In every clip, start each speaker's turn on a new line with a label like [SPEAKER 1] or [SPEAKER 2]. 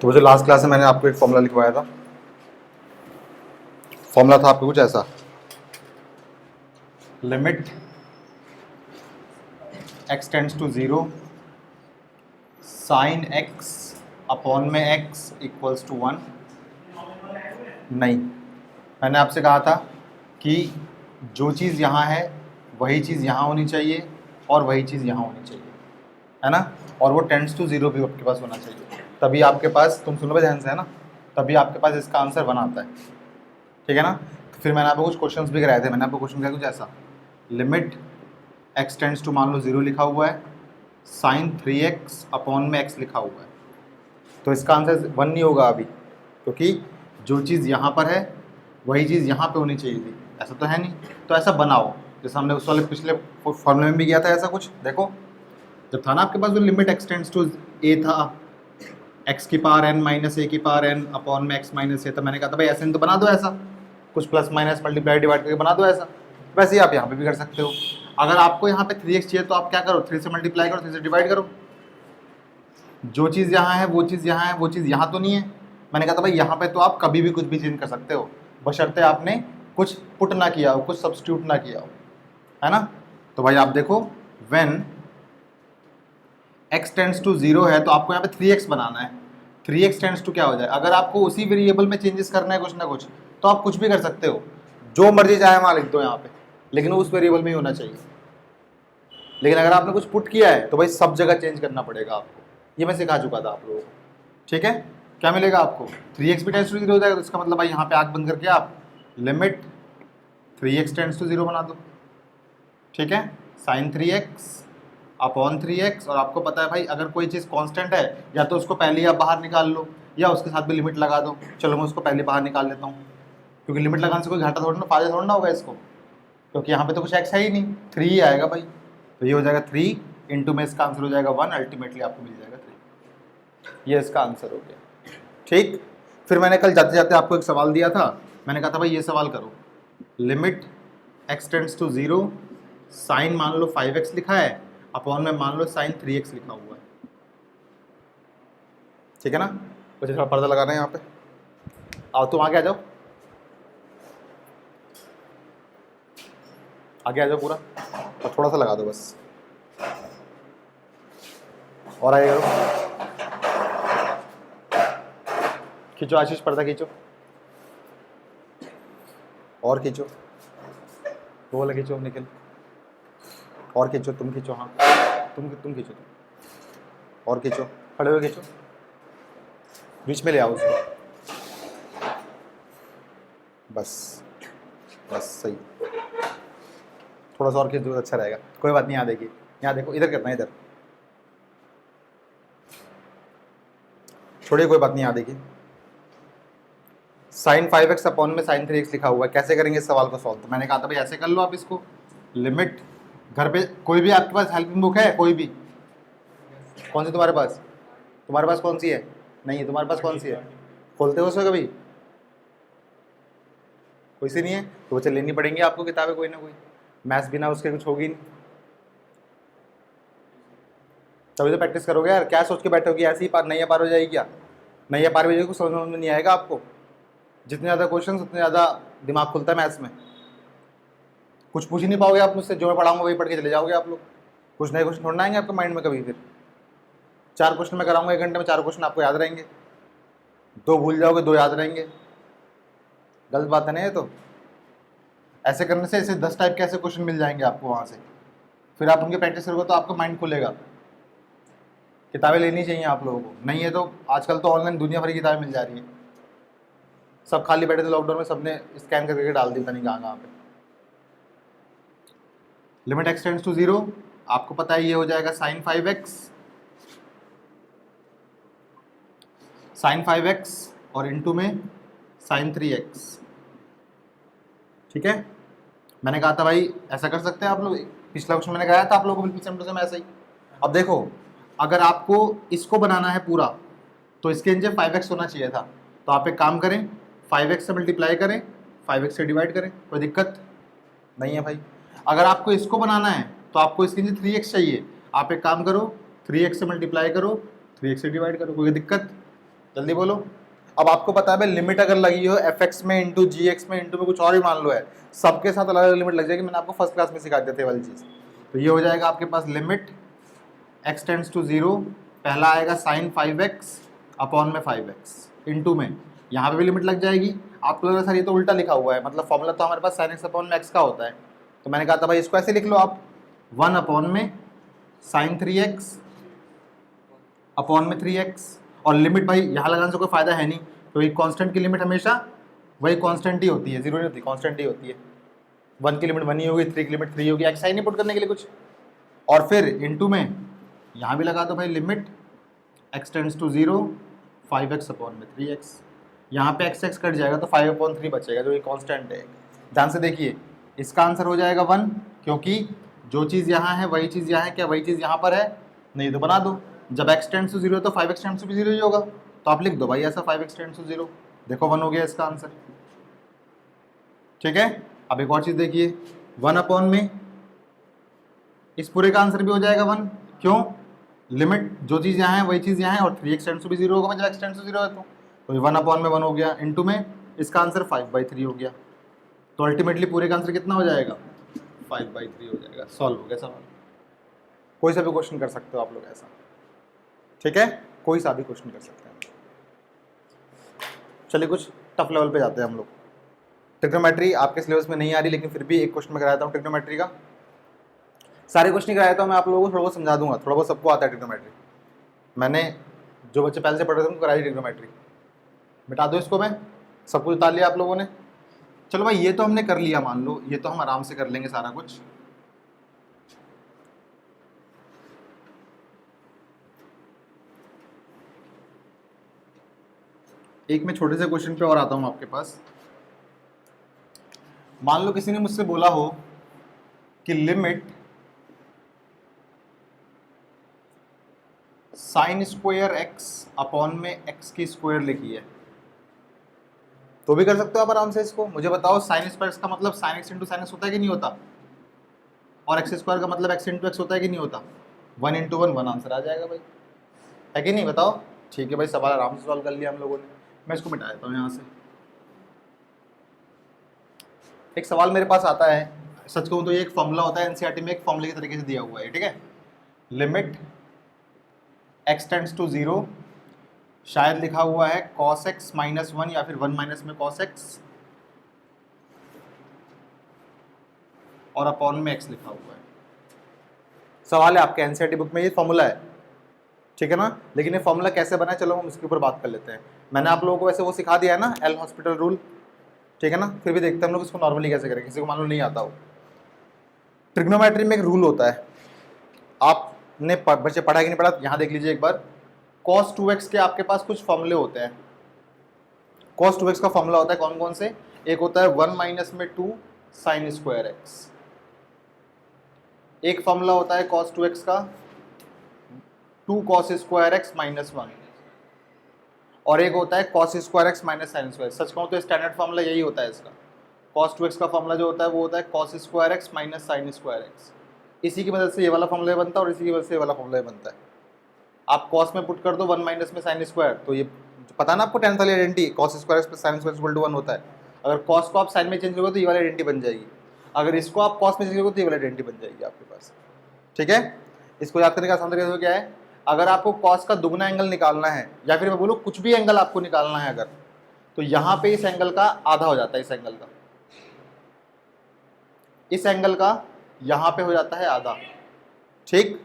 [SPEAKER 1] तो वो जो लास्ट क्लास में मैंने आपको एक फॉर्मूला लिखवाया था, फॉर्मूला था आपको कुछ ऐसा, limit x tends to 0 sine x upon में x इक्वल्स टू 1। नहीं, मैंने आपसे कहा था कि जो चीज़ यहाँ है वही चीज़ यहाँ होनी चाहिए और वही चीज़ यहाँ होनी चाहिए, है ना, और वो टेंड्स टू 0 भी आपके पास होना चाहिए, तभी आपके पास, तुम सुनो ध्यान से, है ना, तभी आपके पास इसका आंसर बन आता है, ठीक है ना। तो फिर मैंने आपको कुछ क्वेश्चंस भी कराए थे, मैंने आपको क्वेश्चन कराया कुछ ऐसा, लिमिट x टेंड्स टू मान लो 0 लिखा हुआ है, साइन 3x अपॉन में x लिखा हुआ है, तो इसका आंसर 1 नहीं होगा अभी, क्योंकि जो चीज़ यहाँ पर है वही चीज़ यहाँ पे होनी चाहिए थी, ऐसा तो है नहीं। तो ऐसा बनाओ, जैसे हमने उस वाले पिछले फॉर्मूले में भी किया था ऐसा कुछ, देखो जब था ना आपके पास जो limit x tends to a था, x की पावर n माइनस a की पावर n अपॉन में x माइनस a, तो मैंने कहा था भाई ऐसे तो बना दो, ऐसा कुछ प्लस माइनस मल्टीप्लाई डिवाइड करके बना दो ऐसा। वैसे ही आप यहाँ पे भी कर सकते हो। अगर आपको यहाँ पे 3x चाहिए तो आप क्या करो, 3 से मल्टीप्लाई करो, 3 से डिवाइड करो, जो चीज़ यहाँ है वो चीज़ यहाँ है, वो चीज़ यहाँ तो नहीं है। मैंने कहा था भाई यहाँ पे तो आप कभी भी कुछ भी चेंज कर सकते हो, बशर्ते आपने कुछ पुट ना किया हो, कुछ सब्स्टिट्यूट ना किया हो, है ना। तो भाई आप देखो, व्हेन x टेंड्स टू 0 है तो आपको यहाँ पे 3x बनाना है, 3x टेंड्स टू क्या हो जाए, अगर आपको उसी वेरिएबल में चेंजेस करना है कुछ ना कुछ, तो आप कुछ भी कर सकते हो, जो मर्जी चाहे वहाँ लिख दो यहाँ पे, लेकिन उस वेरिएबल में ही होना चाहिए। लेकिन अगर आपने कुछ पुट किया है तो भाई सब जगह चेंज करना पड़ेगा आपको, ये मैं सिखा चुका था आप लोगों को, ठीक है। क्या मिलेगा आपको, 3x भी टेंड्स टू 0 हो जाएगा, तो इसका मतलब भाई यहाँ पे आग बंद करके आप लिमिट 3x टेंड्स टू 0 बना दो, ठीक है, साइन 3x अपॉन 3x, और आपको पता है भाई अगर कोई चीज़ कांस्टेंट है या तो उसको पहले ही आप बाहर निकाल लो या उसके साथ भी लिमिट लगा दो। चलो मैं उसको पहले बाहर निकाल लेता हूँ, क्योंकि लिमिट लगाने से कोई घाटा थोड़ा ना, फायदा थोड़ा ना होगा इसको, क्योंकि यहाँ पे तो कुछ x है ही नहीं, 3 ही आएगा भाई, तो ये हो जाएगा 3 इंटू में इसका आंसर हो जाएगा 1, अल्टीमेटली आपको मिल जाएगा 3, ये इसका आंसर हो गया, ठीक। फिर मैंने कल जाते जाते आपको एक सवाल दिया था, मैंने कहा था भाई ये सवाल करो, limit x tends to 0 sine मान लो 5x लिखा है अपॉन में मान लो साइन 3x लिखा हुआ है, ठीक है ना। मुझे थोड़ा पर्दा लगाना है यहाँ पे, आओ तुम आगे आ जाओ, आगे आ जाओ पूरा, और थोड़ा सा लगा दो बस, और आगे करो, खींचो आशीष, पर्दा खींचो, और खींचो, वो वाला खींचो निकल, और खींचो, तुम खींचो, हाँ तुम खींचो, तुम और खींचो, खड़े हुए खींचो, बीच में ले आओ उसको, बस बस सही, थोड़ा सा और खींच दो अच्छा रहेगा, कोई बात नहीं। यहाँ देखिए, यहाँ देखो, इधर करना है, इधर छोड़िए, कोई बात नहीं। यहाँ देखिए, साइन 5x अपॉन में साइन 3x लिखा हुआ है, कैसे करेंगे इस सवाल को सॉल्व, तो मैंने कहा था भाई ऐसे कर लो आप इसको, लिमिट, घर पे कोई भी आपके पास हेल्पिंग बुक है, कोई भी, कौन सी तुम्हारे पास कौन सी है, नहीं है तुम्हारे पास, कौन सी है, खोलते हो उसमें कभी, कोई सी नहीं है, तो बच्चे लेनी पड़ेंगी आपको किताबें कोई ना कोई, मैथ्स बिना उसके कुछ होगी नहीं, तभी तो प्रैक्टिस करोगे यार, क्या सोच के बैठोगे ऐसे ही पार नहीं पार हो जाएगी, क्या नहीं पार हो जाएगी, कुछ समझ में नहीं आएगा आपको, जितने ज़्यादा क्वेश्चन उतने ज़्यादा दिमाग खुलता है मैथ्स में, कुछ पूछ ही नहीं पाओगे आप मुझसे, जो मैं पढ़ाऊंगा वही पढ़ के चले जाओगे आप लोग, कुछ नए क्वेश्चन थोड़ा आएंगे आपके माइंड में कभी, फिर 4 क्वेश्चन मैं कराऊंगा 1 घंटे में, 4 क्वेश्चन आपको याद रहेंगे, 2 भूल जाओगे, 2 याद रहेंगे, गलत बात है ना ये तो। ऐसे करने से ऐसे 10 टाइप के ऐसे क्वेश्चन मिल जाएंगे आपको वहाँ से, फिर आप उनकी प्रैक्टिस करोगे तो आपका माइंड खुलेगा। किताबें लेनी चाहिए आप लोगों को, नहीं है तो आजकल तो ऑनलाइन दुनिया भर की किताबें मिल जा रही हैं, सब खाली बैठे थे लॉकडाउन में, सबने स्कैन करके डाल दी, पता नहीं कहाँ पे। लिमिट x टेंड्स टू 0, आपको पता है ये हो जाएगा साइन 5x और इंटू में साइन 3x, ठीक है। मैंने कहा था भाई ऐसा कर सकते हैं आप लोग, पिछला क्वेश्चन मैंने कहा था आप लोगों को बिल्कुल सेम टू सेम ऐसा ही। अब देखो, अगर आपको इसको बनाना है पूरा तो इसके नीचे 5x होना चाहिए था, तो आप एक काम करें, 5x से मल्टीप्लाई करें, 5x से डिवाइड करें, कोई दिक्कत नहीं है भाई। अगर आपको इसको बनाना है तो आपको इसके नीचे 3x चाहिए, आप एक काम करो, 3x से मल्टीप्लाई करो, 3x से डिवाइड करो, कोई दिक्कत जल्दी बोलो। अब आपको पता है भाई लिमिट अगर लगी हो fx में इंटू जी एक्स में इंटू में कुछ और भी मान लो है, सबके साथ अलग अलग लिमिट लग जाएगी। मैंने आपको फर्स्ट क्लास में सिखा दिया था वाली चीज़। तो ये हो जाएगा आपके पास लिमिट x टेंड्स टू 0, पहला आएगा साइन 5x अपॉन में 5x इंटू में, यहाँ पे भी लिमिट लग जाएगी। आपको लग रहा है सर ये तो उल्टा लिखा हुआ है, मतलब फॉर्मूला तो हमारे पास साइन x अपॉन में x का होता है। तो मैंने कहा था भाई इसको ऐसे लिख लो आप, 1 अपॉन में साइन 3x अपॉन में 3x। और लिमिट भाई यहाँ लगाने से कोई फायदा है नहीं, क्योंकि कांस्टेंट की लिमिट हमेशा वही कांस्टेंट ही होती है, जीरो नहीं होती, कांस्टेंट ही होती है। 1 की लिमिट 1 ही होगी, 3 की लिमिट 3 होगी, एक्स आई नहीं पुट करने के लिए कुछ। और फिर इनटू में यहाँ भी लगा दो भाई limit x tends to 0 5x upon में 3x। यहाँ पे x कट जाएगा तो 5/3 बचेगा जो ये कांस्टेंट है। ध्यान से देखिए, इसका आंसर हो जाएगा 1, क्योंकि जो चीज़ यहाँ है वही चीज़ यहाँ है। क्या वही चीज़ यहाँ पर है? नहीं तो बना दो, जब x टेंड्स टू 0 तो 5x टेंड्स टू भी 0 ही होगा, तो आप लिख दो भाई ऐसा 5x टेंड्स टू 0। देखो 1 हो गया इसका आंसर। ठीक है, अब एक और चीज़ देखिए, 1 अपॉन में इस पूरे का आंसर भी हो जाएगा 1, क्यों? लिमिट जो चीज़ यहाँ है वही चीज़ यहाँ है, और 3x टेंड्स टू भी 0 होगा जब x टेंड्स टू 0 है तो ये 1 अपॉन में 1 हो गया, इंटू में इसका आंसर 5/3 हो गया। तो अल्टीमेटली पूरे का आंसर कितना हो जाएगा? 5/3 हो जाएगा। सॉल्व हो गया सवाल। कोई सा भी क्वेश्चन कर सकते हो आप लोग ऐसा, ठीक है, कोई सा भी क्वेश्चन कर सकते हैं। चलिए कुछ टफ लेवल पे जाते हैं हम लोग। ट्रिग्नोमेट्री आपके सिलेबस में नहीं आ रही, लेकिन फिर भी एक क्वेश्चन मैं कराता हूँ ट्रिग्नोमेट्री का। सारे क्वेश्चन कराया था मैं आप लोगों को, थोड़ा बहुत समझा दूंगा, थोड़ा बहुत सबको आता है ट्रिग्नोमेट्री। मैंने जो बच्चे पहले से पढ़ रहे थे उनको कराई ट्रिग्नोमेट्री। मिटा दो इसको, मैं सब कुछ उतार लिया आप लोगों ने। चलो भाई ये तो हमने कर लिया, मान लो ये तो हम आराम से कर लेंगे सारा कुछ। एक मैं छोटे से क्वेश्चन पे और आता हूं आपके पास। मान लो किसी ने मुझसे बोला हो कि limit sine square x upon में एक्स की स्क्वायर लिखी है, तो भी कर सकते हो आप आराम से इसको। मुझे बताओ साइन स्क्वायर का मतलब sine x into sine x होता है कि नहीं होता, और एक्स स्क्वायर का मतलब एक्स इंटू एक्स होता है कि नहीं होता। 1 इंटू 1 1 आंसर आ जाएगा भाई, है कि नहीं? बताओ। ठीक है भाई, सवाल आराम से सॉल्व कर लिया हम लोगों ने। मैं इसको मिटा देता हूँ यहाँ से। एक सवाल मेरे पास आता है, सच कहूँ तो ये एक फॉर्मूला होता है, एनसीईआरटी में एक फॉर्मूले के तरीके से दिया हुआ है, ठीक है। लिमिट x टेंड्स टू 0, शायद लिखा हुआ है cos x माइनस 1 या फिर 1 माइनस में cos x, और अपॉन में x लिखा हुआ है। सवाल है आपके एनसीईआरटी बुक में, ये फॉर्मूला है, ठीक है ना। लेकिन ये फॉर्मूला कैसे बना है, चलो हम उसके ऊपर बात कर लेते हैं। मैंने आप लोगों को वैसे वो सिखा दिया है ना, एल हॉस्पिटल रूल, ठीक है ना। फिर भी देखते हैं हम लोग इसको नॉर्मली कैसे करें, किसी को मान लो नहीं आता हो। ट्रिग्नोमेट्री में एक रूल होता है, आपने बच्चे पढ़ा कि नहीं पढ़ा, यहाँ देख लीजिए एक बार। cos 2x के आपके पास कुछ फॉर्मूले होते हैं। cos 2x का फॉर्मूला होता है कौन कौन से? एक होता है 1 माइनस में 2 साइन स्क्वायर एक्स, एक फॉर्मूला होता है cos 2x का 2 cos स्क्वायर एक्स माइनस 1, और एक होता है cos square x minus sine square. सच कहूँ तो स्टैंडर्ड फॉर्मूला यही होता है इसका। cos 2x का फॉर्मूला जो होता है वो होता है cos square x minus sine square x. इसी की मदद से ये वाला फॉर्मूला बनता है और इसी की वजह से ये वाला फॉर्मूला बनता है। आप cos में पुट कर दो 1 माइनस में साइन स्क्वायर, तो ये पता ना आपको 10th वाली identity, cos square x plus sine square equal to 1 होता है। अगर cos को आप साइन में चेंज करोगे तो ये वाली आइडेंटिटी बन जाएगी, अगर इसको आप cos में चेंज करोगे तो ये वाली आइडेंटिटी बन जाएगी आपके पास, ठीक है। इसको याद करने का आसान तरीका क्या है, अगर आपको cos का दुगना एंगल निकालना है, या फिर मैं बोलूँ कुछ भी एंगल आपको निकालना है अगर, तो यहाँ पे इस एंगल का आधा हो जाता है, इस एंगल का, इस एंगल का यहाँ पे हो जाता है आधा, ठीक।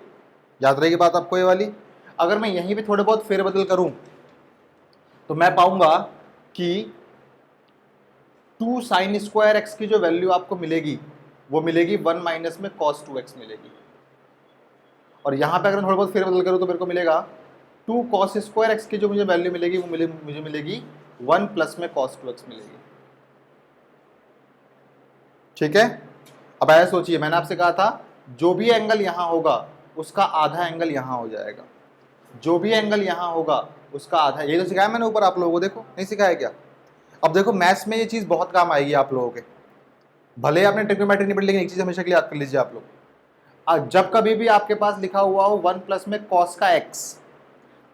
[SPEAKER 1] याद रहेगी बात आपको ये वाली। अगर मैं यहीं पे थोड़े बहुत फेरबदल करूं तो मैं पाऊंगा कि 2 साइन स्क्वायर एक्स की जो वैल्यू आपको मिलेगी वो मिलेगी 1 माइनस में cos 2x मिलेगी, और यहाँ पे अगर मैं थोड़ा बहुत फेरबदल करूँ तो मेरे को मिलेगा 2 cos स्क्वायर एक्स की जो मुझे वैल्यू मिलेगी वो मुझे मिलेगी 1 प्लस में cos 2x मिलेगी, ठीक है। अब ऐसा सोचिए, मैंने आपसे कहा था जो भी एंगल यहाँ होगा उसका आधा एंगल यहाँ हो जाएगा, जो भी एंगल यहाँ होगा उसका आधा। ये तो सिखाया मैंने ऊपर आप लोगों को, देखो नहीं सिखाया क्या? अब देखो मैथ्स में ये चीज़ बहुत काम आएगी आप लोगों के, भले आपने ट्रिग्नोमेट्री नहीं पढ़ी, लेकिन एक चीज़ हमेशा के लिए याद कर लीजिए आप लोग, जब कभी भी आपके पास लिखा हुआ हो 1 प्लस में cos का x,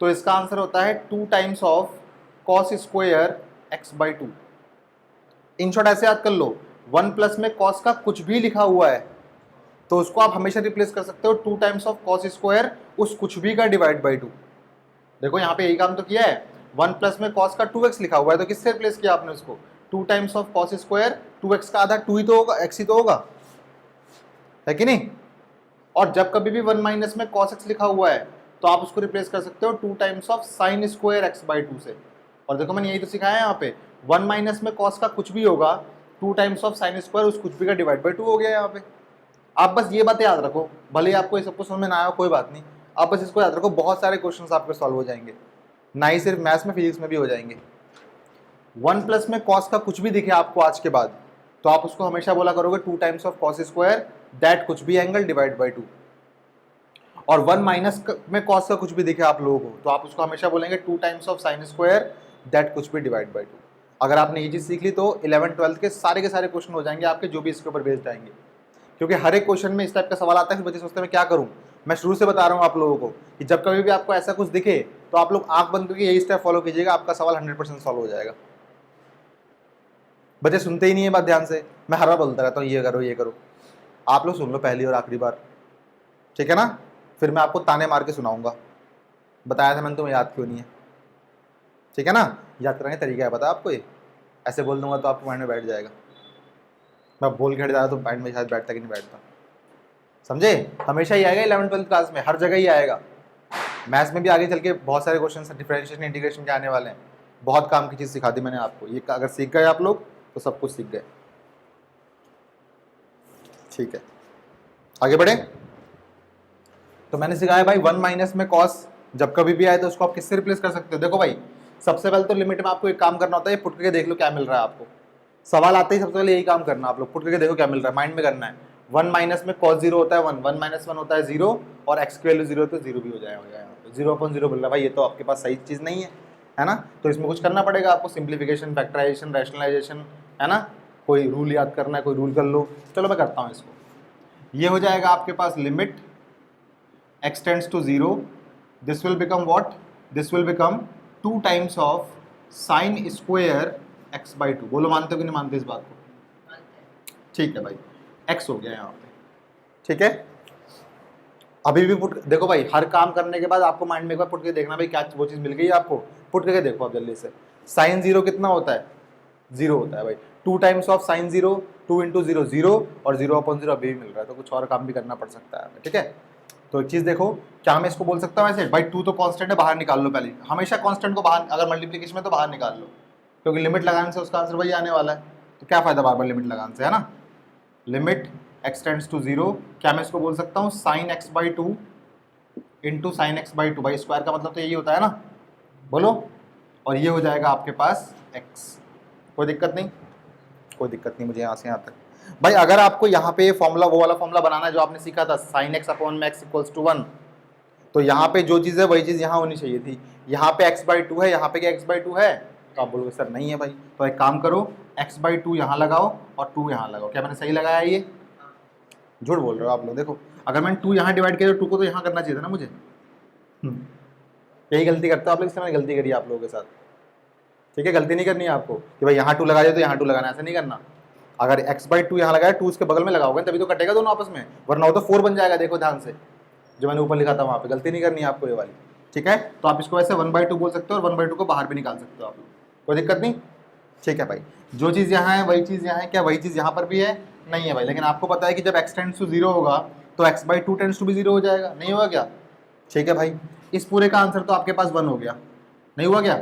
[SPEAKER 1] तो इसका आंसर होता है 2 times of cos square x by to. In short ऐसे याद कर लो, 1 प्लस में कॉस का कुछ भी लिखा हुआ है तो उसको आप हमेशा रिप्लेस कर सकते हो 2 टाइम्स ऑफ कॉस स्क्वायर उस कुछ भी का डिवाइड बाई टू। देखो यहाँ पे यही काम तो किया है, 1 प्लस में कॉस का 2x लिखा हुआ है तो किससे रिप्लेस किया आपने उसको, 2 times of cos square, 2x का आधा 2 ही तो होगा, x ही तो होगा, है कि नहीं। और जब कभी भी 1 माइनस में cos x लिखा हुआ है तो आप उसको रिप्लेस कर सकते हो 2 times of sine square x by to से। और देखो मैंने यही तो सिखाया है यहाँ पे, 1 माइनस में cos का कुछ भी होगा 2 टाइम्स ऑफ साइन स्क्वायर उस कुछ भी का डिवाइड बाई टू हो गया यहाँ पे। आप बस ये बातें याद रखो, भले ही आपको ये सब कुछ समझ में ना आया कोई बात नहीं, आप बस इसको याद रखो, बहुत सारे क्वेश्चंस आपके सॉल्व हो जाएंगे, ना ही सिर्फ मैथ्स में, फिजिक्स में भी हो जाएंगे। 1 प्लस में cos का कुछ भी दिखे आपको आज के बाद तो आप उसको हमेशा बोला करोगे 2 times of cos square that कुछ भी एंगल डिवाइड बाई टू। और 1 माइनस में cos का कुछ भी दिखे आप लोगों को तो आप उसको हमेशा बोलेंगे 2 times of sine square that कुछ भी डिवाइड बाई टू। अगर आपने ये चीज़ सीख ली तो 11th-12th के सारे क्वेश्चन हो जाएंगे आपके, जो भी इसके ऊपर बेस्ड आएंगे। क्योंकि हर एक क्वेश्चन में इस टाइप का सवाल आता है, फिर बच्चे सोचते हैं मैं क्या करूं। मैं शुरू से बता रहा हूं आप लोगों को कि जब कभी भी आपको ऐसा कुछ दिखे तो आप लोग आंख बंद करके यही स्टेप फॉलो कीजिएगा, आपका सवाल 100% सॉल्व हो जाएगा। बच्चे सुनते ही नहीं है बात ध्यान से, मैं हर बार बोलता रहता हूँ ये करो ये करो। आप लोग सुन लो पहली और आखिरी बार, ठीक है ना, फिर मैं आपको ताने मार के सुनाऊंगा, बताया था मैंने तुम्हें, याद क्यों नहीं है, ठीक है ना। याद करने का तरीका है पता आपको, ये ऐसे बोल दूंगा तो आपको माइंड में बैठ जाएगा, मैं बोल के हट जाता तो माइंड में शायद बैठता कि नहीं बैठता, समझे। हमेशा ही आएगा 11th-12th क्लास में, हर जगह ही आएगा। मैथ्स में भी आगे चल के बहुत सारे क्वेश्चन डिफरेंशिएशन इंटीग्रेशन के आने वाले हैं, बहुत काम की चीज़ सिखा दी मैंने आपको, ये अगर सीख गए आप लोग तो सब कुछ सीख गए, ठीक है। आगे बढ़े तो मैंने सिखाया भाई 1 माइनस में कॉस जब कभी भी आए तो उसको आप किससे रिप्लेस कर सकते हो। देखो भाई सबसे पहले तो लिमिट में आपको एक काम करना होता है, पुट करके देख लो क्या मिल रहा है आपको। सवाल आते ही सबसे पहले यही काम करना, आप लोग पुट करके देखो क्या मिल रहा है, माइंड में करना है। 1 माइनस में cos 0 होता है 1, 1 माइनस 1 होता है 0 और x की वैल्यू 0 तो 0 भी हो जाएगा यहाँ पे। 0/0 बोल रहा है भाई, ये तो आपके पास सही चीज़ नहीं है ना, तो इसमें कुछ करना पड़ेगा आपको, सिंप्लीफिकेशन, फैक्टराइजेशन, रैशनलाइजेशन, है ना, कोई रूल याद करना है, कोई रूल कर लो। चलो मैं करता हूँ इसको, ये हो जाएगा आपके पास limit x tends to 0, this will become what, this will become 2 times of sine square x by two. बोलो मानते हो कि नहीं मानते इस बात को, ठीक है भाई, x हो गया यहाँ पे, ठीक है। अभी भी पुट देखो भाई, हर काम करने के बाद आपको माइंड में एक बार पुट के देखना भाई क्या वो चीज़ मिल गई आपको, पुट करके देखो आप जल्दी से। साइन 0 कितना होता है, 0 होता है भाई, 2 टाइम्स ऑफ साइन 0, 2 इंटू 0 0 और 0/0 अभी भी मिल रहा है, तो कुछ और काम भी करना पड़ सकता है, ठीक है। तो एक चीज़ देखो, क्या मैं इसको बोल सकता हूँ ऐसे भाई 2 तो कांस्टेंट है, बाहर निकाल लो पहले, हमेशा कांस्टेंट को बाहर, अगर मल्टीप्लिकेशन में तो बाहर निकाल लो, क्योंकि लिमिट लगाने से उसका आंसर वही आने वाला है, तो क्या फ़ायदा बार बार लिमिट लगाने से, है ना। लिमिट x टेंड्स टू 0, क्या मैं इसको बोल सकता हूँ sine x by two into sine x by two, भाई स्क्वायर का मतलब तो यही होता है ना, बोलो। और ये हो जाएगा आपके पास x, कोई दिक्कत नहीं, कोई दिक्कत नहीं मुझे यहाँ से यहाँ तक। भाई अगर आपको यहाँ पे फॉर्मूला वो वाला फॉर्मूला बनाना है जो आपने सीखा था साइन एक्स अपॉन में एक्स इक्वल्स टू 1, तो यहाँ पे जो चीज़ है वही चीज़ यहाँ होनी चाहिए थी। यहाँ पे x बाई टू है, यहाँ पे क्या x बाई टू है, तो आप बोलोगे सर नहीं है भाई, तो एक काम करो x बाई टू यहाँ लगाओ और 2 यहाँ लगाओ। क्या मैंने सही लगाया, ये झूठ बोल रहे हो आप लोग। देखो अगर मैंने 2 यहाँ डिवाइड किया तो 2 को तो यहाँ करना चाहिए था ना मुझे, यही गलती करते हो आप लोग, इसलिए मैंने गलती करी आप लोगों के साथ, ठीक है। गलती नहीं करनी है आपको कि भाई यहाँ 2 लगा दिया तो यहाँ 2 लगाना, ऐसा नहीं करना। अगर x बाई टू यहाँ लगाया 2 उसके बगल में लगाओगे तभी तो कटेगा दोनों आपस में, वरना वो तो 4 बन जाएगा। देखो ध्यान से जो मैंने ऊपर लिखा था वहाँ पे, गलती नहीं करनी है आपको ये वाली, ठीक है। तो आप इसको ऐसे 1/2 बोल सकते हो और 1/2 को बाहर भी निकाल सकते हो आप लोग, कोई दिक्कत नहीं, ठीक है भाई। जो चीज़ यहाँ है वही चीज़ यहाँ है, क्या वही चीज़ यहाँ पर भी है, नहीं है भाई। लेकिन आपको पता है कि जब x टेंड्स टू 0 होगा तो x by two tends to भी 0 हो जाएगा, नहीं होगा क्या, ठीक है भाई। इस पूरे का आंसर तो आपके पास 1 हो गया, नहीं हुआ क्या,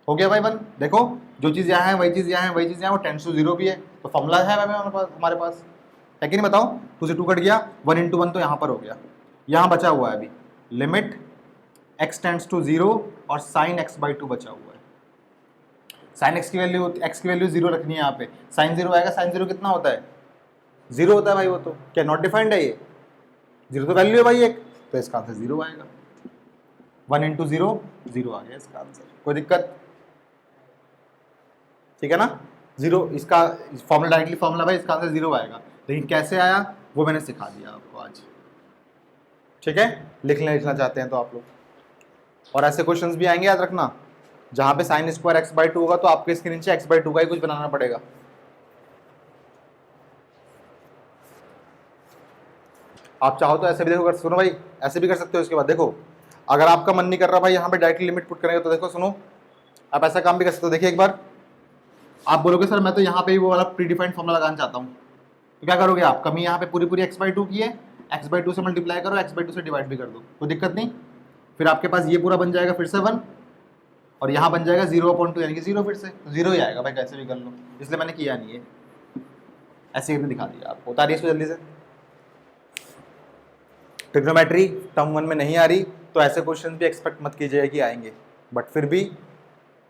[SPEAKER 1] हो गया भाई 1। देखो जो चीज़ यहाँ है वही चीज़ यहाँ है, वही चीज़ यहाँ, वो टेंड्स टू 0 भी है, तो फॉर्मूला है भाई हमारे पास, है कि नहीं बताओ। 2 से 2 कट गया, 1 इंटू 1 तो यहाँ पर हो गया, यहाँ बचा हुआ है अभी लिमिट x टेंड्स टू 0 और साइन x बाई टू बचा हुआ है। साइन x की वैल्यू 0 रखनी है यहाँ पे, साइन 0 आएगा, साइन 0 कितना होता है, 0 होता है भाई, वो तो क्या नॉट डिफाइंड है, ये 0 तो वैल्यू है भाई एक, तो इसका आंसर 0 आएगा। 1 इंटू 0 0 आ गया इसका आंसर, कोई दिक्कत, ठीक है ना। 0 इसका फॉर्मूला, डायरेक्टली फॉर्मूला भाई, इसका आंसर 0 आएगा, लेकिन कैसे आया वो मैंने सिखा दिया आपको आज, ठीक है। लिखना चाहते हैं तो आप लोग, और ऐसे क्वेश्चंस भी आएंगे याद रखना, जहाँ पे sine square x by to होगा तो आपके इसके नीचे एक्स बाई टू का ही कुछ बनाना पड़ेगा। आप चाहो तो ऐसे भी देखो, कर सुनो भाई, ऐसे भी कर सकते हो। इसके बाद देखो, अगर आपका मन नहीं कर रहा भाई यहाँ पे डायरेक्टली लिमिट पुट करेंगे, तो देखो सुनो, आप ऐसा काम भी कर सकते हो। देखिए एक बार आप बोलोगे सर मैं तो यहाँ पे ही वो वाला प्रीडिफाइंड फॉर्मूला लगाना चाहता हूँ, तो क्या करोगे आप, कमी यहाँ पे पूरी पूरी एक्स बाई टू की है, एक्स बाई टू से मल्टीप्लाई करो, एक्स बाई टू से डिवाइड भी कर दो, कोई दिक्कत नहीं। फिर आपके पास ये पूरा बन जाएगा फिर से 1, और यहाँ बन जाएगा 0/2 यानी कि 0 फिर से, तो 0 ही आएगा भाई, कैसे भी कर लो, इसलिए मैंने किया नहीं है, ऐसे ही दिखा दिया आपको। उतारिए इसको जल्दी से। ट्रिग्नोमेट्री टर्म 1 में नहीं आ रही तो ऐसे क्वेश्चन भी एक्सपेक्ट मत कीजिए कि आएंगे, बट फिर भी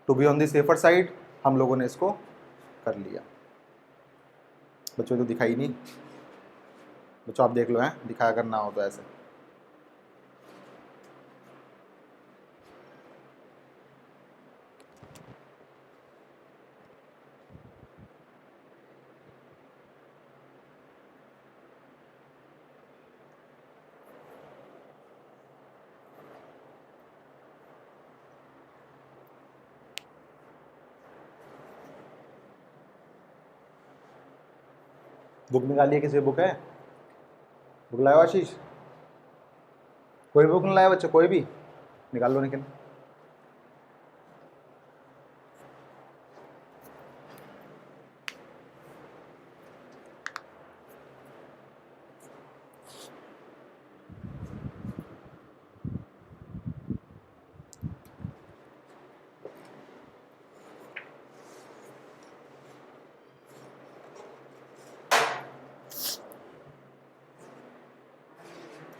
[SPEAKER 1] to be on the safer side हम लोगों ने इसको कर लिया। बच्चों तो दिखाई नहीं, बच्चों आप देख लो, हैं दिखाया करना हो तो ऐसे। बुक निकालिए, किसी बुक है, बुक लाया आशीष, कोई बुक नहीं लाया बच्चों, कोई भी निकाल लो, निकल।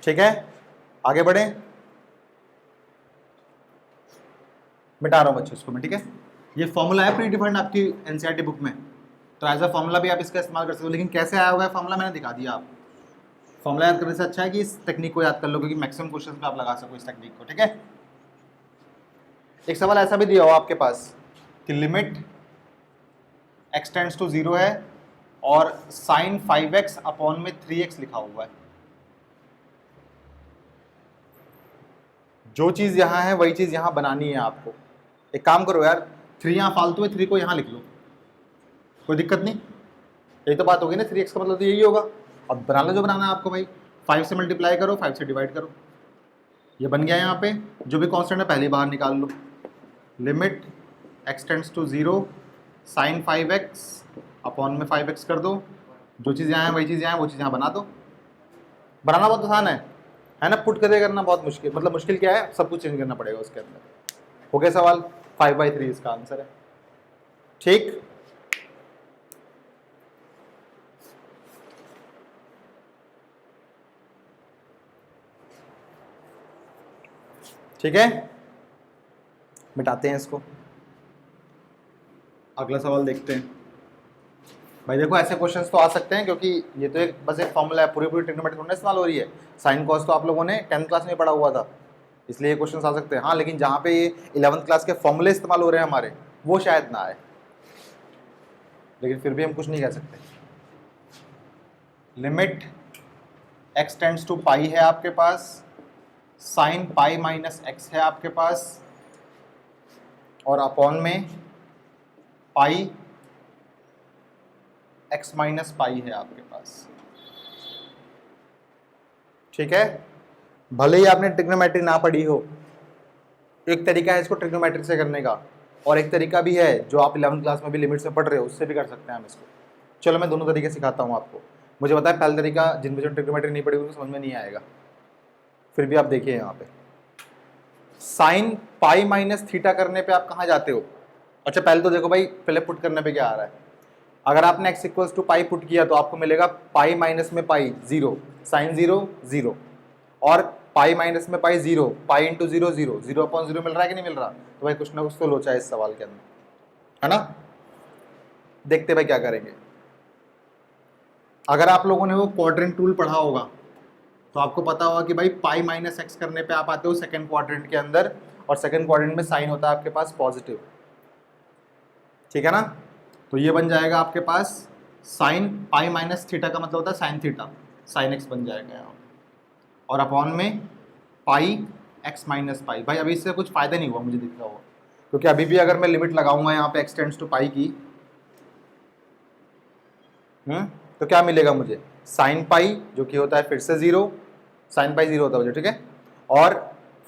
[SPEAKER 1] ठीक है, आगे बढ़े, मिटा रहा हूँ बच्चों इसको मैं, ठीक है। ये फॉर्मूला है प्री डिफाइंड आपकी एनसीईआरटी बुक में, तो एज अ फॉर्मूला भी आप इसका इस्तेमाल कर सकते हो, लेकिन कैसे आया होगा फॉर्मूला मैंने दिखा दिया आपको। फॉर्मूला याद करने से अच्छा है कि इस टेक्निक को याद कर लो, क्योंकि मैक्सिमम क्वेश्चन में आप लगा सको इस टेक्निक को, ठीक है। एक सवाल ऐसा भी दिया हो आपके पास कि लिमिट x टेंड्स टू 0 है और साइन 5x अपॉन में 3x लिखा हुआ है। जो चीज यहां है वही चीज यहां बनानी है आपको। एक काम करो यार, 3 यहाँ फालतू है, 3 को यहां लिख लो, कोई दिक्कत नहीं, यही तो बात होगी ना, 3x का मतलब तो यही होगा। अब बना लो जो बनाना है आपको भाई, 5 से मल्टीप्लाई करो, 5 से डिवाइड करो, ये बन गया यहाँ पे। जो भी कांस्टेंट है पहले बाहर निकाल लो, limit x tends to 0 sine 5x upon में 5x कर दो, जो चीज़ यहाँ है वही चीज़ यहाँ है, वो चीज़ यहाँ बना दो। बनाना बहुत आसान है ना, पुट करके करना बहुत मुश्किल, मतलब मुश्किल क्या है, सब कुछ चेंज करना पड़ेगा उसके अंदर। हो गया सवाल, 5/3 इसका आंसर है, ठीक। ठीक है, मिटाते हैं इसको, अगला सवाल देखते हैं। भाई देखो ऐसे क्वेश्चंस तो आ सकते हैं, क्योंकि ये तो एक बस एक फॉर्मूला है, पूरी पूरी ट्रिग्नोमेट्री थोड़ी इस्तेमाल हो रही है। साइन कॉस तो आप लोगों ने 10th क्लास में पढ़ा हुआ था, इसलिए ये क्वेश्चंस आ सकते हैं। हाँ, लेकिन जहाँ पे ये 11th क्लास के फॉर्मूले इस्तेमाल हो रहे हैं हमारे, वो शायद ना आए, लेकिन फिर भी हम कुछ नहीं कह सकते। लिमिट x टेंड्स टू पाई है आपके पास, साइन पाई माइनस एक्स है आपके पास, और अपॉन में पाई x माइनस पाई है आपके पास, ठीक है। भले ही आपने ट्रिग्नोमेट्री ना पढ़ी हो, एक तरीका है इसको ट्रिग्नोमेट्री से करने का, और एक तरीका भी है जो आप 11th क्लास में भी लिमिट्स में पढ़ रहे हो, उससे भी कर सकते हैं हम इसको। चलो मैं दोनों तरीके सिखाता हूँ आपको। मुझे पता है पहला तरीका जिन बच्चों ने ट्रिग्नोमेट्री नहीं पढ़ी उनको समझ में नहीं आएगा, फिर भी आप देखिए यहाँ पे साइन पाई माइनस थीटा करने पे आप कहाँ जाते हो। अच्छा पहले तो देखो भाई, पहले पुट करने पे क्या आ रहा है। अगर आपने x equals to pi put किया तो आपको मिलेगा पाई माइनस में पाई 0, साइन 0 0, और पाई माइनस में पाई 0, पाई इंटू 0 0, 0/0 मिल रहा है कि नहीं मिल रहा। तो भाई कुछ ना कुछ तो लोचा है इस सवाल के अंदर, है ना। देखते भाई क्या करेंगे। अगर आप लोगों ने वो क्वाड्रेंट टूल पढ़ा होगा तो आपको पता होगा कि भाई पाई माइनस एक्स करने पे आप आते हो सेकंड क्वाड्रेंट के अंदर, और सेकंड क्वाड्रेंट में साइन होता है आपके पास पॉजिटिव, ठीक है ना। तो ये बन जाएगा आपके पास साइन पाई माइनस थीटा का मतलब होता है साइन थीटा, साइन एक्स बन जाएगा यहाँ, और अपॉन में पाई एक्स माइनस पाई। भाई अभी इससे कुछ फायदा नहीं हुआ मुझे दिख रहा होगा, क्योंकि अभी भी अगर मैं लिमिट लगाऊंगा यहाँ पे x टेंड्स टू पाई की, तो क्या मिलेगा मुझे, साइन पाई जो कि होता है फिर से 0, साइन पाई 0 होता है मुझे, ठीक है, और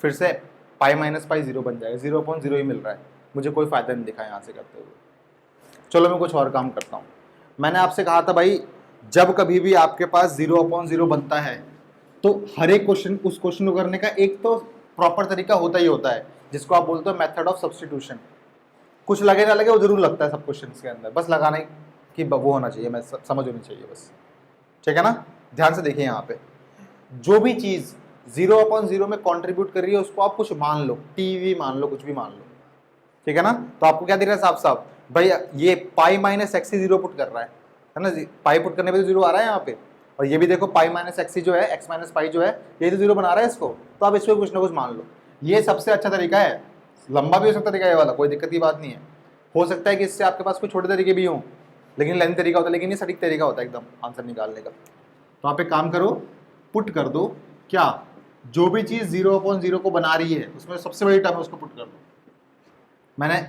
[SPEAKER 1] फिर से पाई माइनस पाई 0 बन जाएगा, 0/0 ही मिल रहा है, मुझे कोई फायदा नहीं दिखा यहाँ से करते हुए। चलो मैं कुछ और काम करता हूँ। मैंने आपसे कहा था भाई जब कभी भी आपके पास 0/0 बनता है तो हर एक क्वेश्चन, उस क्वेश्चन को करने का एक तो प्रॉपर तरीका होता ही होता है, जिसको आप बोलते हो मेथड ऑफ सब्स्टिट्यूशन। कुछ लगे ना लगे वो जरूर लगता है सब क्वेश्चन के अंदर, बस लगाने की वो होना चाहिए, मैं समझ होनी चाहिए बस, ठीक है ना। ध्यान से देखिए यहाँ पे, जो भी चीज 0/0 में कंट्रीब्यूट कर रही है उसको आप कुछ मान लो, टीवी मान लो, कुछ भी मान लो, ठीक है ना। तो आपको क्या दिख रहा है साफ साफ, भाई ये पाई माइनस एक्स 0 पुट कर रहा है ना, पाई पुट करने पे तो 0 आ रहा है यहाँ पे, और ये भी देखो पाई माइनस एक्स जो है, एक्स माइनस पाई जो है, ये तो 0 बना रहा है इसको, तो आप इसको कुछ ना कुछ मान लो। ये सबसे अच्छा तरीका है, लंबा भी हो सकता है तरीका ये वाला, कोई दिक्कत की बात नहीं है। हो सकता है कि इससे आपके पास कोई छोटे तरीके भी हों, लेकिन लेंथ तरीका होता है, लेकिन ये सटीक तरीका होता है एकदम आंसर निकालने का। तो आप एक काम करो, पुट कर दो क्या, जो भी चीज 0/0 को बना रही है उसमें सबसे बड़ी टर्म है उसको पुट कर दो। मैंने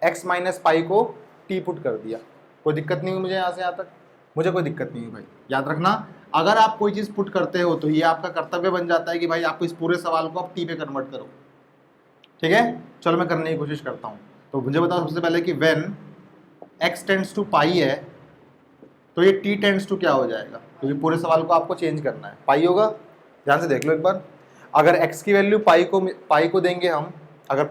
[SPEAKER 1] x माइनस पाई को t पुट कर दिया, कोई दिक्कत नहीं हुई मुझे यहाँ से यहाँ तक, मुझे कोई दिक्कत नहीं हुई भाई। याद रखना, अगर आप कोई चीज़ पुट करते हो तो ये आपका कर्तव्य बन जाता है कि भाई आपको इस पूरे सवाल को आप t पे कन्वर्ट करो, ठीक है। चलो मैं करने की कोशिश करता हूँ। तो मुझे बताओ सबसे पहले कि व्हेन x टेंड्स टू पाई है तो ये t टेंड्स टू क्या हो जाएगा, क्योंकि पूरे सवाल को आपको चेंज करना है, पाई होगा। ध्यान से देख लो एक बार, अगर x की वैल्यू पाई को देंगे हम, अगर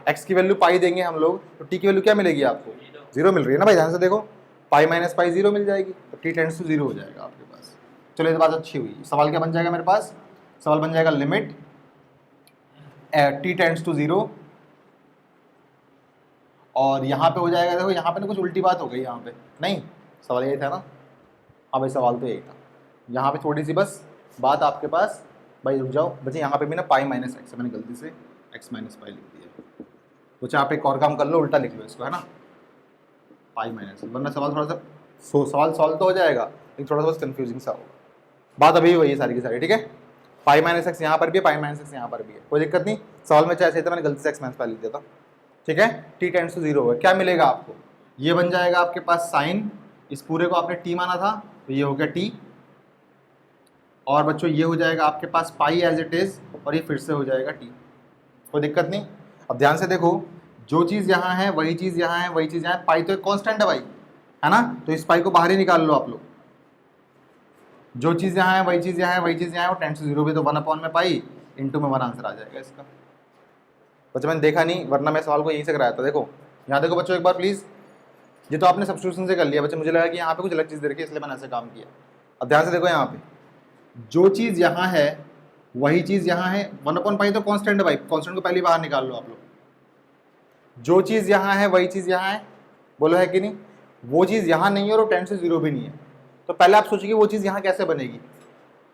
[SPEAKER 1] x की वैल्यू पाई देंगे हम लोग, तो t की वैल्यू क्या मिलेगी आपको, 0 मिल रही है ना भाई। ध्यान से देखो, पाई माइनस पाई 0 मिल जाएगी, तो t टेंड्स टू 0 हो जाएगा आपके पास। चलो ये बात अच्छी हुई। सवाल क्या बन जाएगा मेरे पास, सवाल बन जाएगा लिमिट t टेंड्स टू 0, और यहाँ पे हो जाएगा, देखो यहाँ पे ना कुछ उल्टी बात हो गई, यहाँ पे नहीं, सवाल यही था ना, हाँ भाई सवाल तो यही था, यहाँ पे थोड़ी सी बस बात आपके पास, भाई रुक जाओ बच्चे, यहाँ पे भी ना पाई माइनस एक्स, मैंने गलती से एक्स माइनस पाई लिख दिया, बच्चे आप एक और काम कर लो, उल्टा लिख लो इसको, है ना, पाई माइनस, वरना सवाल थोड़ा सा सवाल सॉल्व तो हो जाएगा लेकिन थोड़ा सा बस कन्फ्यूजिंग सा होगा। बात अभी वही है सारी की सारी, ठीक है। पाई माइनस एक्स यहाँ पर भी है, पाई माइनस एक्स यहाँ पर भी है, कोई दिक्कत नहीं, सवाल में चाहे सही था, मैंने गलती से एक्स माइनस पाई लिख दिया था, ठीक है। t टेंड्स टू 0 होगा, क्या मिलेगा आपको, ये बन जाएगा आपके पास साइन, इस पूरे को आपने t माना था तो ये हो गया t, और बच्चों ये हो जाएगा आपके पास पाई एज इट इज, और ये फिर से हो जाएगा t, कोई दिक्कत नहीं। अब ध्यान से देखो, जो चीज़ यहाँ है वही चीज़ यहाँ है, वही चीज़ यहाँ है, पाई तो एक कॉन्स्टेंट है भाई, है ना, तो इस पाई को बाहर ही निकाल लो आप लोग, जो चीज़ यहाँ है वही चीज़ यहाँ है, वही चीज़ यहाँ है, और टेंड्स टू 0 भी, तो 1 में पाई इंटू में 1 आंसर आ जाएगा इसका। बच्चों मैंने देखा नहीं, वरना मैं सवाल को यहीं से कराया था। देखो यहाँ देखो बच्चों एक बार प्लीज़, ये तो आपने सब्स्टिट्यूशन से कर लिया बच्चे, मुझे लगा कि यहाँ पे कुछ अलग चीज़ दे रखी है इसलिए मैंने ऐसे काम किया। अब ध्यान से देखो, यहाँ पे जो चीज़ यहाँ है वही चीज़ यहाँ है, 1/पाई तो कांस्टेंट है भाई, कांस्टेंट को पहले बाहर निकाल लो आप लोग, जो चीज़ यहाँ है वही चीज़ यहाँ है, बोलो है कि नहीं, वो चीज़ यहाँ नहीं है और टेंड्स टू 0 भी नहीं है, तो पहले आप सोचिए वो चीज़ यहाँ कैसे बनेगी।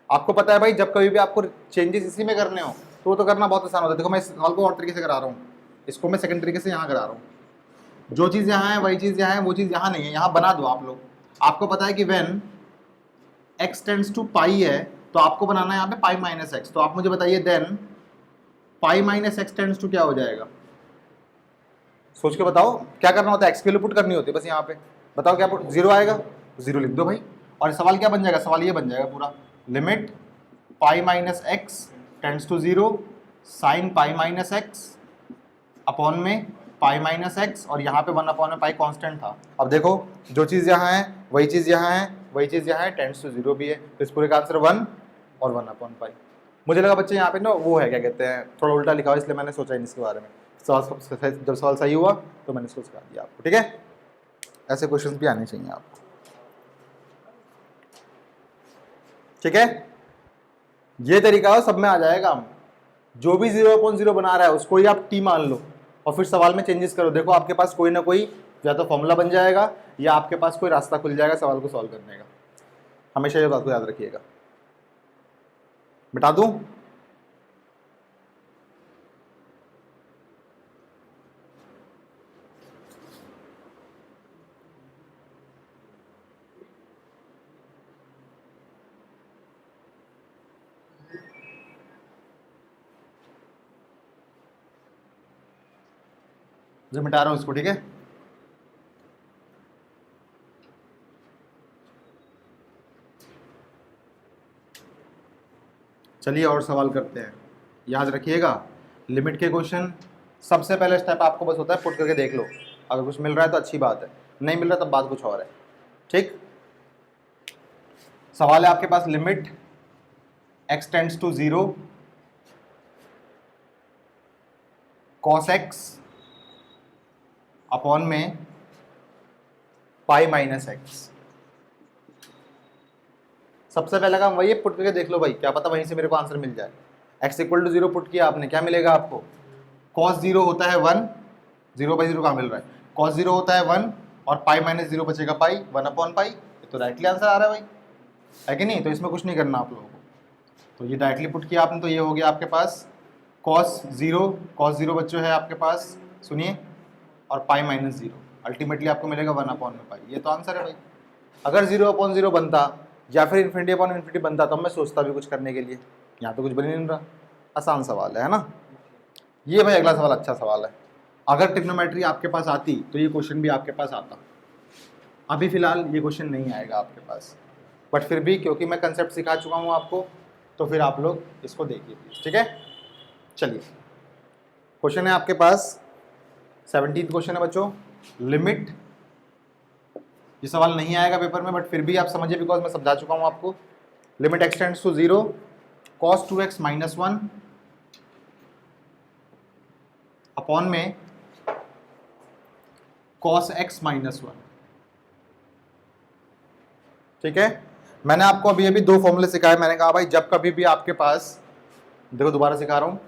[SPEAKER 1] आपको पता है भाई जब कभी भी आपको चेंजेस इसी में करने हो तो वो तो करना बहुत आसान होता है। देखो मैं इस सवाल को और तरीके से करा रहा हूँ, इसको मैं सेकंड तरीके से यहाँ करा रहा हूँ, जो चीज़ यहाँ है वही चीज़ यहाँ है, वो चीज़ यहाँ नहीं है, यहाँ बना दो आप लोग। आपको पता है कि व्हेन x टेंड्स टू पाई है तो आपको बनाना है यहाँ पे पाई माइनस एक्स, तो आप मुझे बताइए then pi minus x tends to क्या हो जाएगा, सोच के बताओ क्या करना होता है, एक्स की वैल्यू पुट करनी होती है बस यहाँ पे, बताओ क्या पुट, 0 आएगा, 0 लिख दो भाई। और सवाल क्या बन जाएगा, सवाल ये बन जाएगा पूरा, limit pi minus x tends to 0 sine pi minus x upon में पाई माइनस एक्स, और यहाँ पे 1 में पाई कांस्टेंट था। अब देखो जो चीज़ यहाँ है वही चीज़ यहाँ है, वही चीज़ यहाँ है, टेंड्स टू 0 भी है, तो इस पूरे का आंसर 1 और 1/पाई। मुझे लगा बच्चे यहाँ पे ना वो है क्या कहते हैं, थोड़ा उल्टा लिखा हुआ, इसलिए मैंने सोचा नहीं इसके बारे में, जब सवाल सही हुआ तो मैंने इसको सिखा दिया आपको, ठीक है। ऐसे क्वेश्चन भी आने चाहिए आपको, ठीक है। ये तरीका हो सब में आ जाएगा, जो भी 0/0 बना रहा है उसको ही आप t मान लो और फिर सवाल में चेंजेस करो, देखो आपके पास कोई ना कोई या तो फॉर्मूला बन जाएगा या आपके पास कोई रास्ता खुल जाएगा सवाल को सॉल्व करने का। हमेशा ये बात को याद रखिएगा। बता दूं, जो मिटा रहा हूँ इसको, ठीक है। चलिए और सवाल करते हैं। याद रखिएगा लिमिट के क्वेश्चन सबसे पहले स्टेप आपको बस होता है पुट करके देख लो, अगर कुछ मिल रहा है तो अच्छी बात है, नहीं मिल रहा तब बात कुछ और है, ठीक। सवाल है आपके पास, limit x tends to 0 cos x upon में पाई माइनस एक्स। सबसे पहला काम वही है, पुट करके देख लो भाई, क्या पता वहीं से मेरे को आंसर मिल जाए। x इक्वल टू 0 पुट किया आपने, क्या मिलेगा आपको, cos 0 होता है 1, 0 बाई 0 कहाँ मिल रहा है, cos 0 होता है 1 और पाई माइनस 0 बचेगा पाई, 1 अपॉन पाई। तो डायरेक्टली आंसर आ रहा है भाई, है कि नहीं। तो इसमें कुछ नहीं करना आप लोगों को, तो ये डायरेक्टली पुट किया आपने, तो ये हो गया आपके पास cos 0 बच्चों है आपके पास, सुनिए, और पाई माइनस 0, अल्टीमेटली आपको मिलेगा 1 अपॉन में पाई। ये तो आंसर है भाई। अगर 0 अपॉन 0 बनता या फिर इन्फिनिटी अपॉन इन्फिनिटी बनता तब मैं सोचता भी कुछ करने के लिए, यहाँ तो कुछ बन ही नहीं रहा। आसान सवाल है ना ये भाई। अगला सवाल अच्छा सवाल है, अगर ट्रिग्नोमेट्री आपके पास आती तो ये क्वेश्चन भी आपके पास आता। अभी फिलहाल ये क्वेश्चन नहीं आएगा आपके पास, बट फिर भी क्योंकि मैं कंसेप्ट सिखा चुका हूँ आपको, तो फिर आप लोग इसको देखिए प्लीज, ठीक है। चलिए क्वेश्चन है आपके पास 17th क्वेश्चन है बच्चों, लिमिट। ये सवाल नहीं आएगा पेपर में, बट फिर भी आप समझिए बिकॉज मैं समझा चुका हूँ आपको। Limit x tends to 0 cos 2x minus 1 upon में cos x माइनस 1, ठीक है। मैंने आपको अभी अभी दो फॉर्मूले सिखाए। मैंने कहा भाई जब कभी भी आपके पास, देखो दोबारा सिखा रहा हूँ,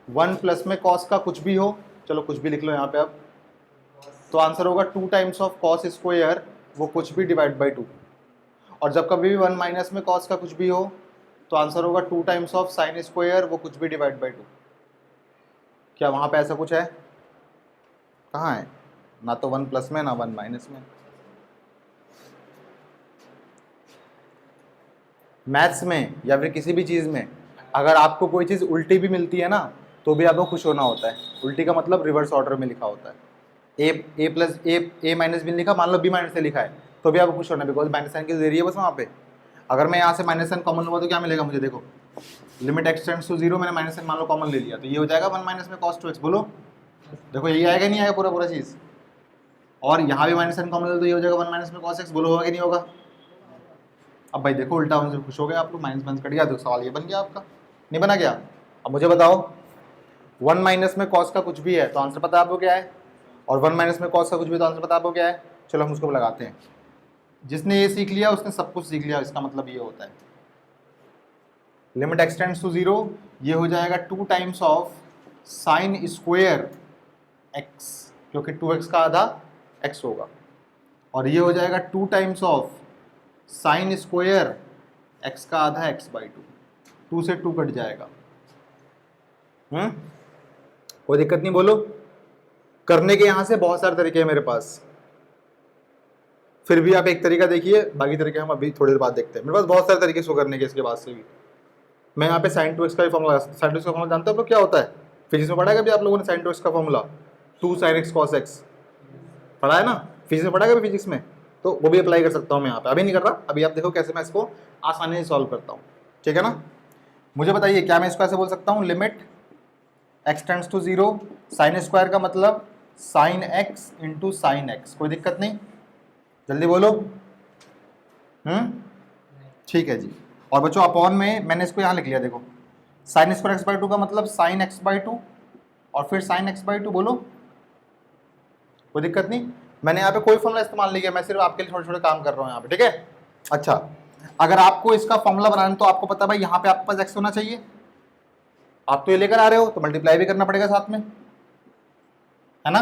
[SPEAKER 1] 1 प्लस में cos का कुछ भी हो, चलो कुछ भी लिख लो यहाँ पे अब, तो आंसर होगा 2 टाइम्स ऑफ cos स्क्वायर, वो कुछ भी डिवाइड बाई 2। और जब कभी भी 1 माइनस में cos का कुछ भी हो तो आंसर होगा 2 टाइम्स ऑफ साइन स्क्वायर, वो कुछ भी डिवाइड बाई 2। क्या वहाँ पे ऐसा कुछ है? कहाँ है? ना तो 1 प्लस में ना 1 माइनस में। मैथ्स में या फिर किसी भी चीज़ में अगर आपको कोई चीज़ उल्टी भी मिलती है ना तो भी आपको खुश होना होता है। उल्टी का मतलब रिवर्स ऑर्डर में लिखा होता है। ए प्लस ए माइनस बी लिखा, मान लो बी माइनस से लिखा है, तो भी आपको खुश होना है बिकॉज माइनस साइन की दे रही है बस वहाँ पे। अगर मैं यहाँ से माइनस साइन कॉमन लूँगा तो क्या मिलेगा मुझे, देखो लिमिट x टेंड्स टू 0, मैंने माइनस साइन मान लो कॉमन ले लिया, तो ये हो जाएगा 1 माइनस में cos 2x। बोलो देखो यही आएगा नहीं आएगा पूरा चीज़। और यहाँ भी माइनस साइन कॉमन ले तो ये हो जाएगा 1 माइनस में cos x। बोलो होगा कि नहीं होगा? अब भाई देखो उल्टा होने से खुश हो गए आप लोग, माइनस माइनस कट गया तो सवाल ये बन गया आपका, नहीं बना गया? अब मुझे बताओ 1 माइनस में cos का कुछ भी है तो आंसर पता है आपको क्या है, और 1 माइनस में cos का कुछ भी तो आंसर पता है आपको क्या है। चलो हम उसको लगाते हैं। जिसने ये सीख लिया उसने सब कुछ सीख लिया, इसका मतलब ये होता है लिमिट x टेंड्स टू 0, ये हो जाएगा 2 times of sine square x, क्योंकि 2x का आधा x होगा, और ये हो जाएगा 2 times of sine square x का आधा x बाई 2। 2 से 2 कट जाएगा। कोई दिक्कत नहीं? बोलो। करने के यहाँ से बहुत सारे तरीके हैं मेरे पास, फिर भी आप एक तरीका देखिए, बाकी तरीके हम अभी थोड़ी देर बाद देखते हैं। मेरे पास बहुत सारे तरीके इसको करने के, इसके बाद से भी मैं यहाँ पे साइन 2x का भी फॉर्मूला, साइन 2x का फॉर्मूला जानते हो आप लोग क्या होता है? फिजिक्स में पढ़ा है कभी आप लोगों ने साइन 2x का formula? 2 sin x cos x पढ़ा है ना, फिजिक्स में पढ़ा है कभी फिजिक्स में? तो वो भी अप्लाई कर सकता हूँ मैं यहाँ पे, अभी नहीं कर रहा, अभी आप देखो कैसे मैं इसको आसानी से सॉल्व करता हूँ, ठीक है ना। मुझे बताइए क्या मैं इसको ऐसे बोल सकता हूँ, limit x tends to 0, sine square का मतलब sine x into sine x। कोई दिक्कत नहीं? जल्दी बोलो। ठीक है जी। और बच्चों अपॉन में मैंने इसको यहाँ लिख लिया, देखो साइन स्क्वायर एक्स बाई 2 का मतलब साइन x बाई 2 और फिर साइन x बाई 2। बोलो कोई दिक्कत नहीं? मैंने यहाँ पे कोई फॉर्मूला इस्तेमाल नहीं किया, मैं सिर्फ आपके लिए छोटे छोटे काम कर रहा हूँ यहाँ पे, ठीक है। अच्छा, अगर आपको इसका फॉर्मूला बनाना तो आपको पता भाई यहाँ पे आपके पास x होना चाहिए, आप तो ये लेकर आ रहे हो तो मल्टीप्लाई भी करना पड़ेगा साथ में, है ना।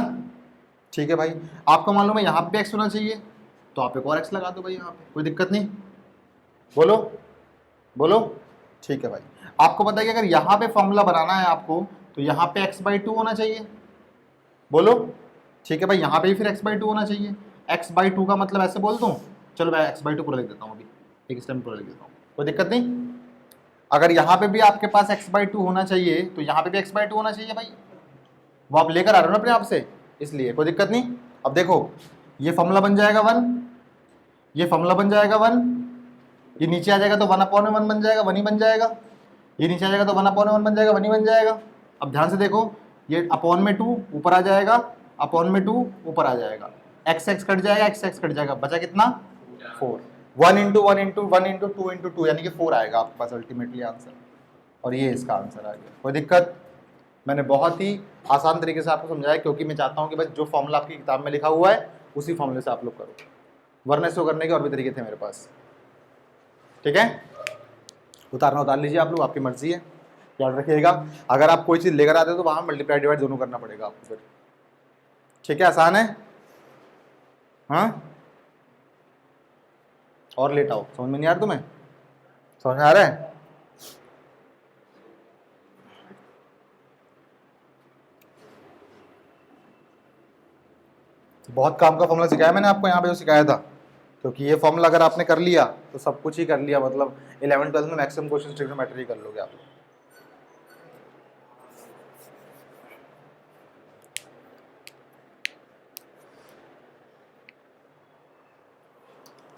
[SPEAKER 1] ठीक है भाई, आपको मालूम है यहाँ पे x होना चाहिए तो आप एक और x लगा दो भाई यहाँ पे, कोई दिक्कत नहीं। बोलो बोलो। ठीक है भाई, आपको पता है कि अगर यहाँ पे फॉर्मूला बनाना है आपको तो यहाँ पे x बाई 2 होना चाहिए। बोलो। ठीक है भाई, यहाँ पे भी फिर x बाई 2 होना चाहिए। x बाई 2 का मतलब ऐसे बोल दूँ, चलो मैं x बाई 2 पूरा लिख देता हूँ, अभी एक स्टेप पूरा लिख देता हूँ, कोई दिक्कत नहीं। अगर यहाँ पे भी आपके पास x बाई 2 होना चाहिए तो यहाँ पे भी x बाई 2 होना चाहिए भाई, वो आप लेकर आ रहे हो ना अपने आप से। इसलिए कोई दिक्कत नहीं। अब देखो ये फॉर्मूला बन जाएगा 1, ये फॉर्मूला बन जाएगा 1, ये नीचे आ जाएगा तो 1/1 बन जाएगा, 1 ही बन जाएगा, ये नीचे आ जाएगा तो 1/1 बन जाएगा, 1 ही बन जाएगा। अब ध्यान से देखो ये अपॉन में 2 ऊपर आ जाएगा, अपॉन में 2 ऊपर आ जाएगा, एक्स एक्स कट जाएगा, एक्स एक्स कट जाएगा, बचा कितना 4। 1 इंटू 1 इंटू 1 इंटू 2 इंटू 2 यानी कि 4 आएगा आपके पास अल्टीमेटली आंसर। और ये इसका आंसर आ गया। कोई दिक्कत? मैंने बहुत ही आसान तरीके से आपको समझाया क्योंकि मैं चाहता हूँ कि बस जो फॉर्मूला आपकी किताब में लिखा हुआ है उसी फॉर्मूले से आप लोग करो, वरना इसको करने के और भी तरीके थे मेरे पास। ठीक है, उतारना उतार लीजिए आप लोग, आपकी मर्जी है, याद रखिएगा। अगर आप कोई चीज़ लेकर आते हो तो वहाँ मल्टीप्लाई डिवाइड दोनों करना पड़ेगा आपको फिर। ठीक है, आसान है। हाँ, और लेट आओ, समझ में नहीं आ रहा तुम्हें? समझ में आ रहा है? बहुत काम का फॉर्मूला सिखाया मैंने आपको यहाँ पे, जो सिखाया था, क्योंकि ये फॉर्मूला अगर आपने कर लिया तो सब कुछ ही कर लिया, मतलब 11th-12th में मैक्सिमम क्वेश्चन ट्रिग्नोमेट्री कर लोगे आप लोग।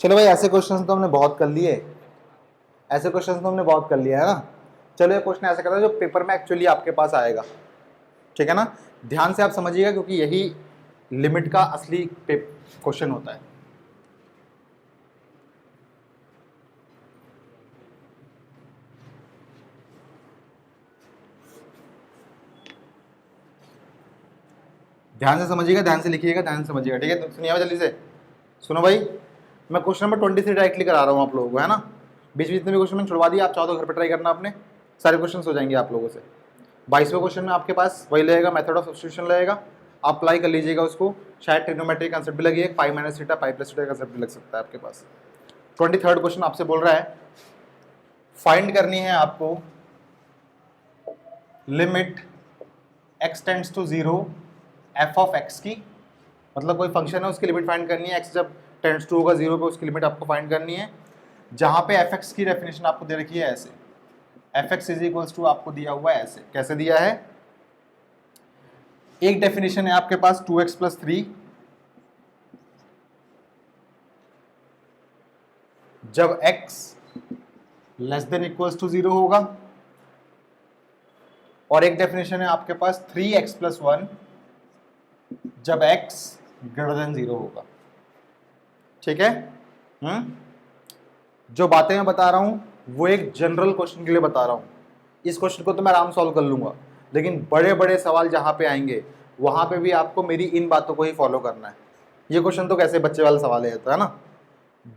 [SPEAKER 1] चलो भाई, ऐसे क्वेश्चन तो हमने बहुत कर लिए, ऐसे क्वेश्चन तो हमने बहुत कर लिया है ना। चलो ये क्वेश्चन ऐसे करता है जो पेपर में एक्चुअली आपके पास आएगा। ठीक है ना, ध्यान से आप समझिएगा क्योंकि यही लिमिट का असली क्वेश्चन होता है। ध्यान से समझिएगा, ध्यान से लिखिएगा, ध्यान से समझिएगा। ठीक है, सुनिए जल्दी से सुनो भाई। मैं क्वेश्चन नंबर 23 डायरेक्टली करा रहा हूँ आप लोगों को, है ना। बीच बीच में क्वेश्चन मैंने छुड़वा दिया, आप चाहो तो घर पर ट्राई करना अपने, सारे क्वेश्चन हो जाएंगे आप लोगों से। 22वें क्वेश्चन में आपके पास वही लगेगा, मेथड ऑफ सब्स्टिट्यूशन लगेगा, आप अप्लाई कर लीजिएगा उसको। शायद ट्रिग्नोमेट्री कंसेप्ट भी लगी है, pi minus theta, pi plus theta concept भी लग सकता है आपके पास। 23rd क्वेश्चन आपसे बोल रहा है फाइंड करनी है आपको limit x tends to 0 f of x की, मतलब कोई फंक्शन है उसकी लिमिट फाइंड करनी है, x जब टेंड्स टू होगा 0 पे उसकी लिमिट आपको फाइंड करनी है। जहां पे f(x) की डेफिनेशन आपको दे रखी है ऐसे, f(x) इज इक्वल्स टू आपको दिया हुआ है ऐसे। कैसे दिया है? एक डेफिनेशन है आपके पास 2x + 3 जब x less than equals to 0 होगा, और एक डेफिनेशन है आपके पास 3x + 1 जब x ग्रेटर देन 0 होगा। ठीक है, जो बातें मैं बता रहा हूं वो एक जनरल क्वेश्चन के लिए बता रहा हूं। इस क्वेश्चन को तो मैं आराम सॉल्व कर लूंगा, लेकिन बड़े बड़े सवाल जहां पे आएंगे वहां पे भी आपको मेरी इन बातों को ही फॉलो करना है। ये क्वेश्चन तो कैसे बच्चे वाला सवाल है ना।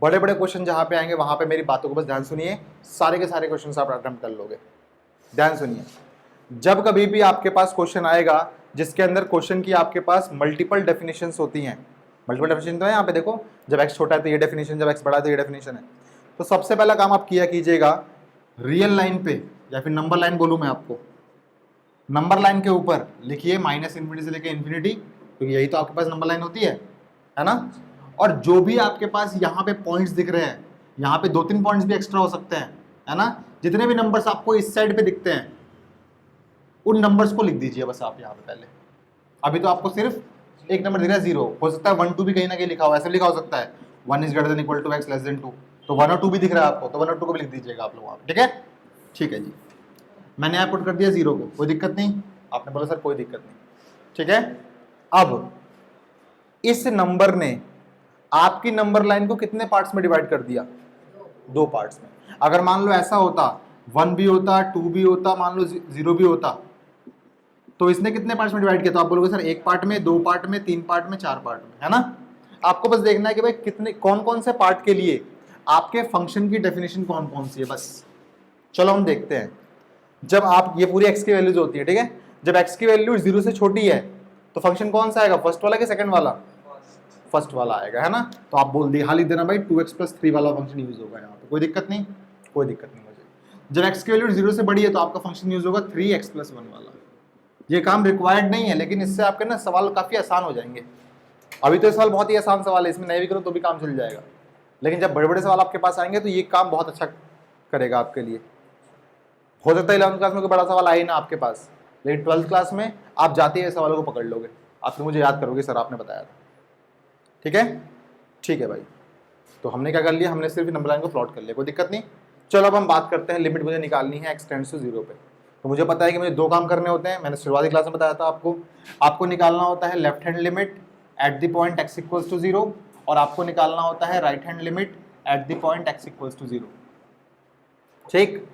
[SPEAKER 1] बड़े बड़े क्वेश्चन जहां पे आएंगे वहां पे मेरी बातों को बस ध्यान सुनिए, सारे के सारे क्वेश्चन आप अटेम्प्ट कर लोगे। ध्यान सुनिए, जब कभी भी आपके पास क्वेश्चन आएगा जिसके अंदर क्वेश्चन की आपके पास मल्टीपल डेफिनेशंस होती हैं, मल्टीपल डेफिनेशन तो है यहाँ पे देखो, जब x छोटा है तो ये डेफिनेशन, जब x बड़ा है तो ये डेफिनेशन है। तो सबसे पहला काम आप किया कीजिएगा, रियल लाइन पे या फिर नंबर लाइन बोलूँ मैं आपको, नंबर लाइन के ऊपर लिखिए -∞ से लेकर इन्फिनिटी, क्योंकि यही तो आपके पास नंबर लाइन होती है ना। और जो भी आपके पास यहाँ पे पॉइंट्स दिख रहे हैं, यहाँ पे 2-3 पॉइंट्स भी एक्स्ट्रा हो सकते हैं, है ना। जितने भी नंबर्स आपको इस साइड पे दिखते हैं उन नंबर्स को लिख दीजिए बस आप यहाँ पे पहले। अभी तो आपको सिर्फ एक नंबर दिख रहा है 0, हो सकता है 1 2 भी कहीं ना कहीं लिखा हुआ, ऐसे लिखा हो सकता है 1 = x < 2, तो 1 और 2 भी दिख रहा है आपको, तो 1 और 2 को भी लिख दीजिएगा आप लोग वहाँ पे। ठीक है, ठीक है जी, मैंने यहाँ पुट कर दिया 0 को, कोई दिक्कत नहीं। आपने बोला सर कोई दिक्कत नहीं, ठीक है। अब इस नंबर ने आपकी नंबर लाइन को कितने पार्ट्स में डिवाइड कर दिया? 2 पार्ट्स में। अगर मान लो ऐसा होता 1 भी होता, 2 भी होता, मान लो 0 भी होता, तो इसने कितने पार्ट्स में डिवाइड किया? तो आप बोलोगे सर 1 पार्ट में, 2 पार्ट में, 3 पार्ट में, 4 पार्ट में, है ना। आपको बस देखना है कि भाई कितने कौन कौन से पार्ट के लिए आपके फंक्शन की डेफिनेशन कौन कौन सी है, बस। चलो हम देखते हैं। जब आप ये पूरी x की वैल्यूज होती है, ठीक है, जब x की वैल्यू 0 से छोटी है तो फंक्शन कौन सा आएगा? फर्स्ट वाला कि सेकंड वाला? फर्स्ट वाला आएगा, है ना। तो आप बोल दिए, हाल लिख देना भाई 2x + 3 वाला फंक्शन यूज होगा यहाँ पे, कोई दिक्कत नहीं, कोई दिक्कत नहीं मुझे। जब x की वैल्यू 0 से बड़ी है तो आपका फंक्शन यूज होगा 3x + 1 वाला। ये काम रिक्वायर्ड नहीं है, लेकिन इससे आपके ना सवाल काफी आसान हो जाएंगे। अभी तो ये सवाल बहुत ही आसान सवाल है, इसमें नहीं भी करो तो भी काम चल जाएगा, लेकिन जब बड़े बड़े सवाल आपके पास आएंगे तो ये काम बहुत अच्छा करेगा आपके लिए। हो सकता है 11th क्लास में कोई बड़ा सवाल आए ना आपके पास, लेकिन 12th क्लास में आप जाते ही सवालों को पकड़ लोगे, आप फिर मुझे याद करोगे सर आपने बताया था। ठीक है, ठीक है भाई। तो हमने क्या कर लिया, हमने सिर्फ नंबर लाइन को प्लॉट कर लिया, कोई दिक्कत नहीं। चलो अब हम बात करते हैं, लिमिट मुझे निकालनी है x टेंड्स टू 0 पे। तो मुझे पता है कि मुझे दो काम करने होते हैं, मैंने शुरुआती क्लास में बताया था आपको निकालना होता है left hand limit at the point x equals to 0 और आपको निकालना होता है right hand limit at the point x equals to 0। ठीक,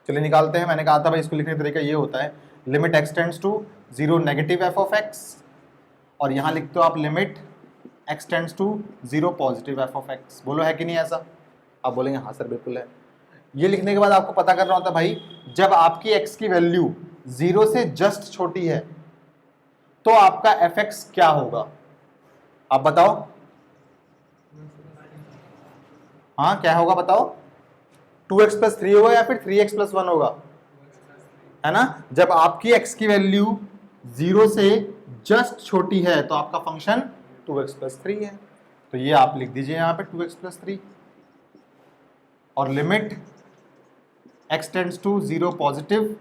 [SPEAKER 1] चलिए निकालते हैं। मैंने कहा था भाई इसको लिखने का तरीका ये होता है, limit x tends to 0 negative f of x, और यहाँ लिखते हो आप limit x tends to 0 positive f of x। बोलो है कि नहीं ऐसा? आप बोलेंगे हाँ सर बिल्कुल है। ये लिखने के बाद आपको पता करना होता है भाई, जब आपकी x की वैल्यू 0 से जस्ट छोटी है तो आपका fx क्या होगा, आप बताओ। हाँ क्या होगा बताओ? 2x प्लस 3 होगा या फिर 3x प्लस 1 होगा, है ना? जब आपकी x की वैल्यू 0 से जस्ट छोटी है तो आपका फंक्शन 2x प्लस 3 है। तो ये आप लिख दीजिए यहाँ पे 2x प्लस 3, और limit x tends to 0 positive,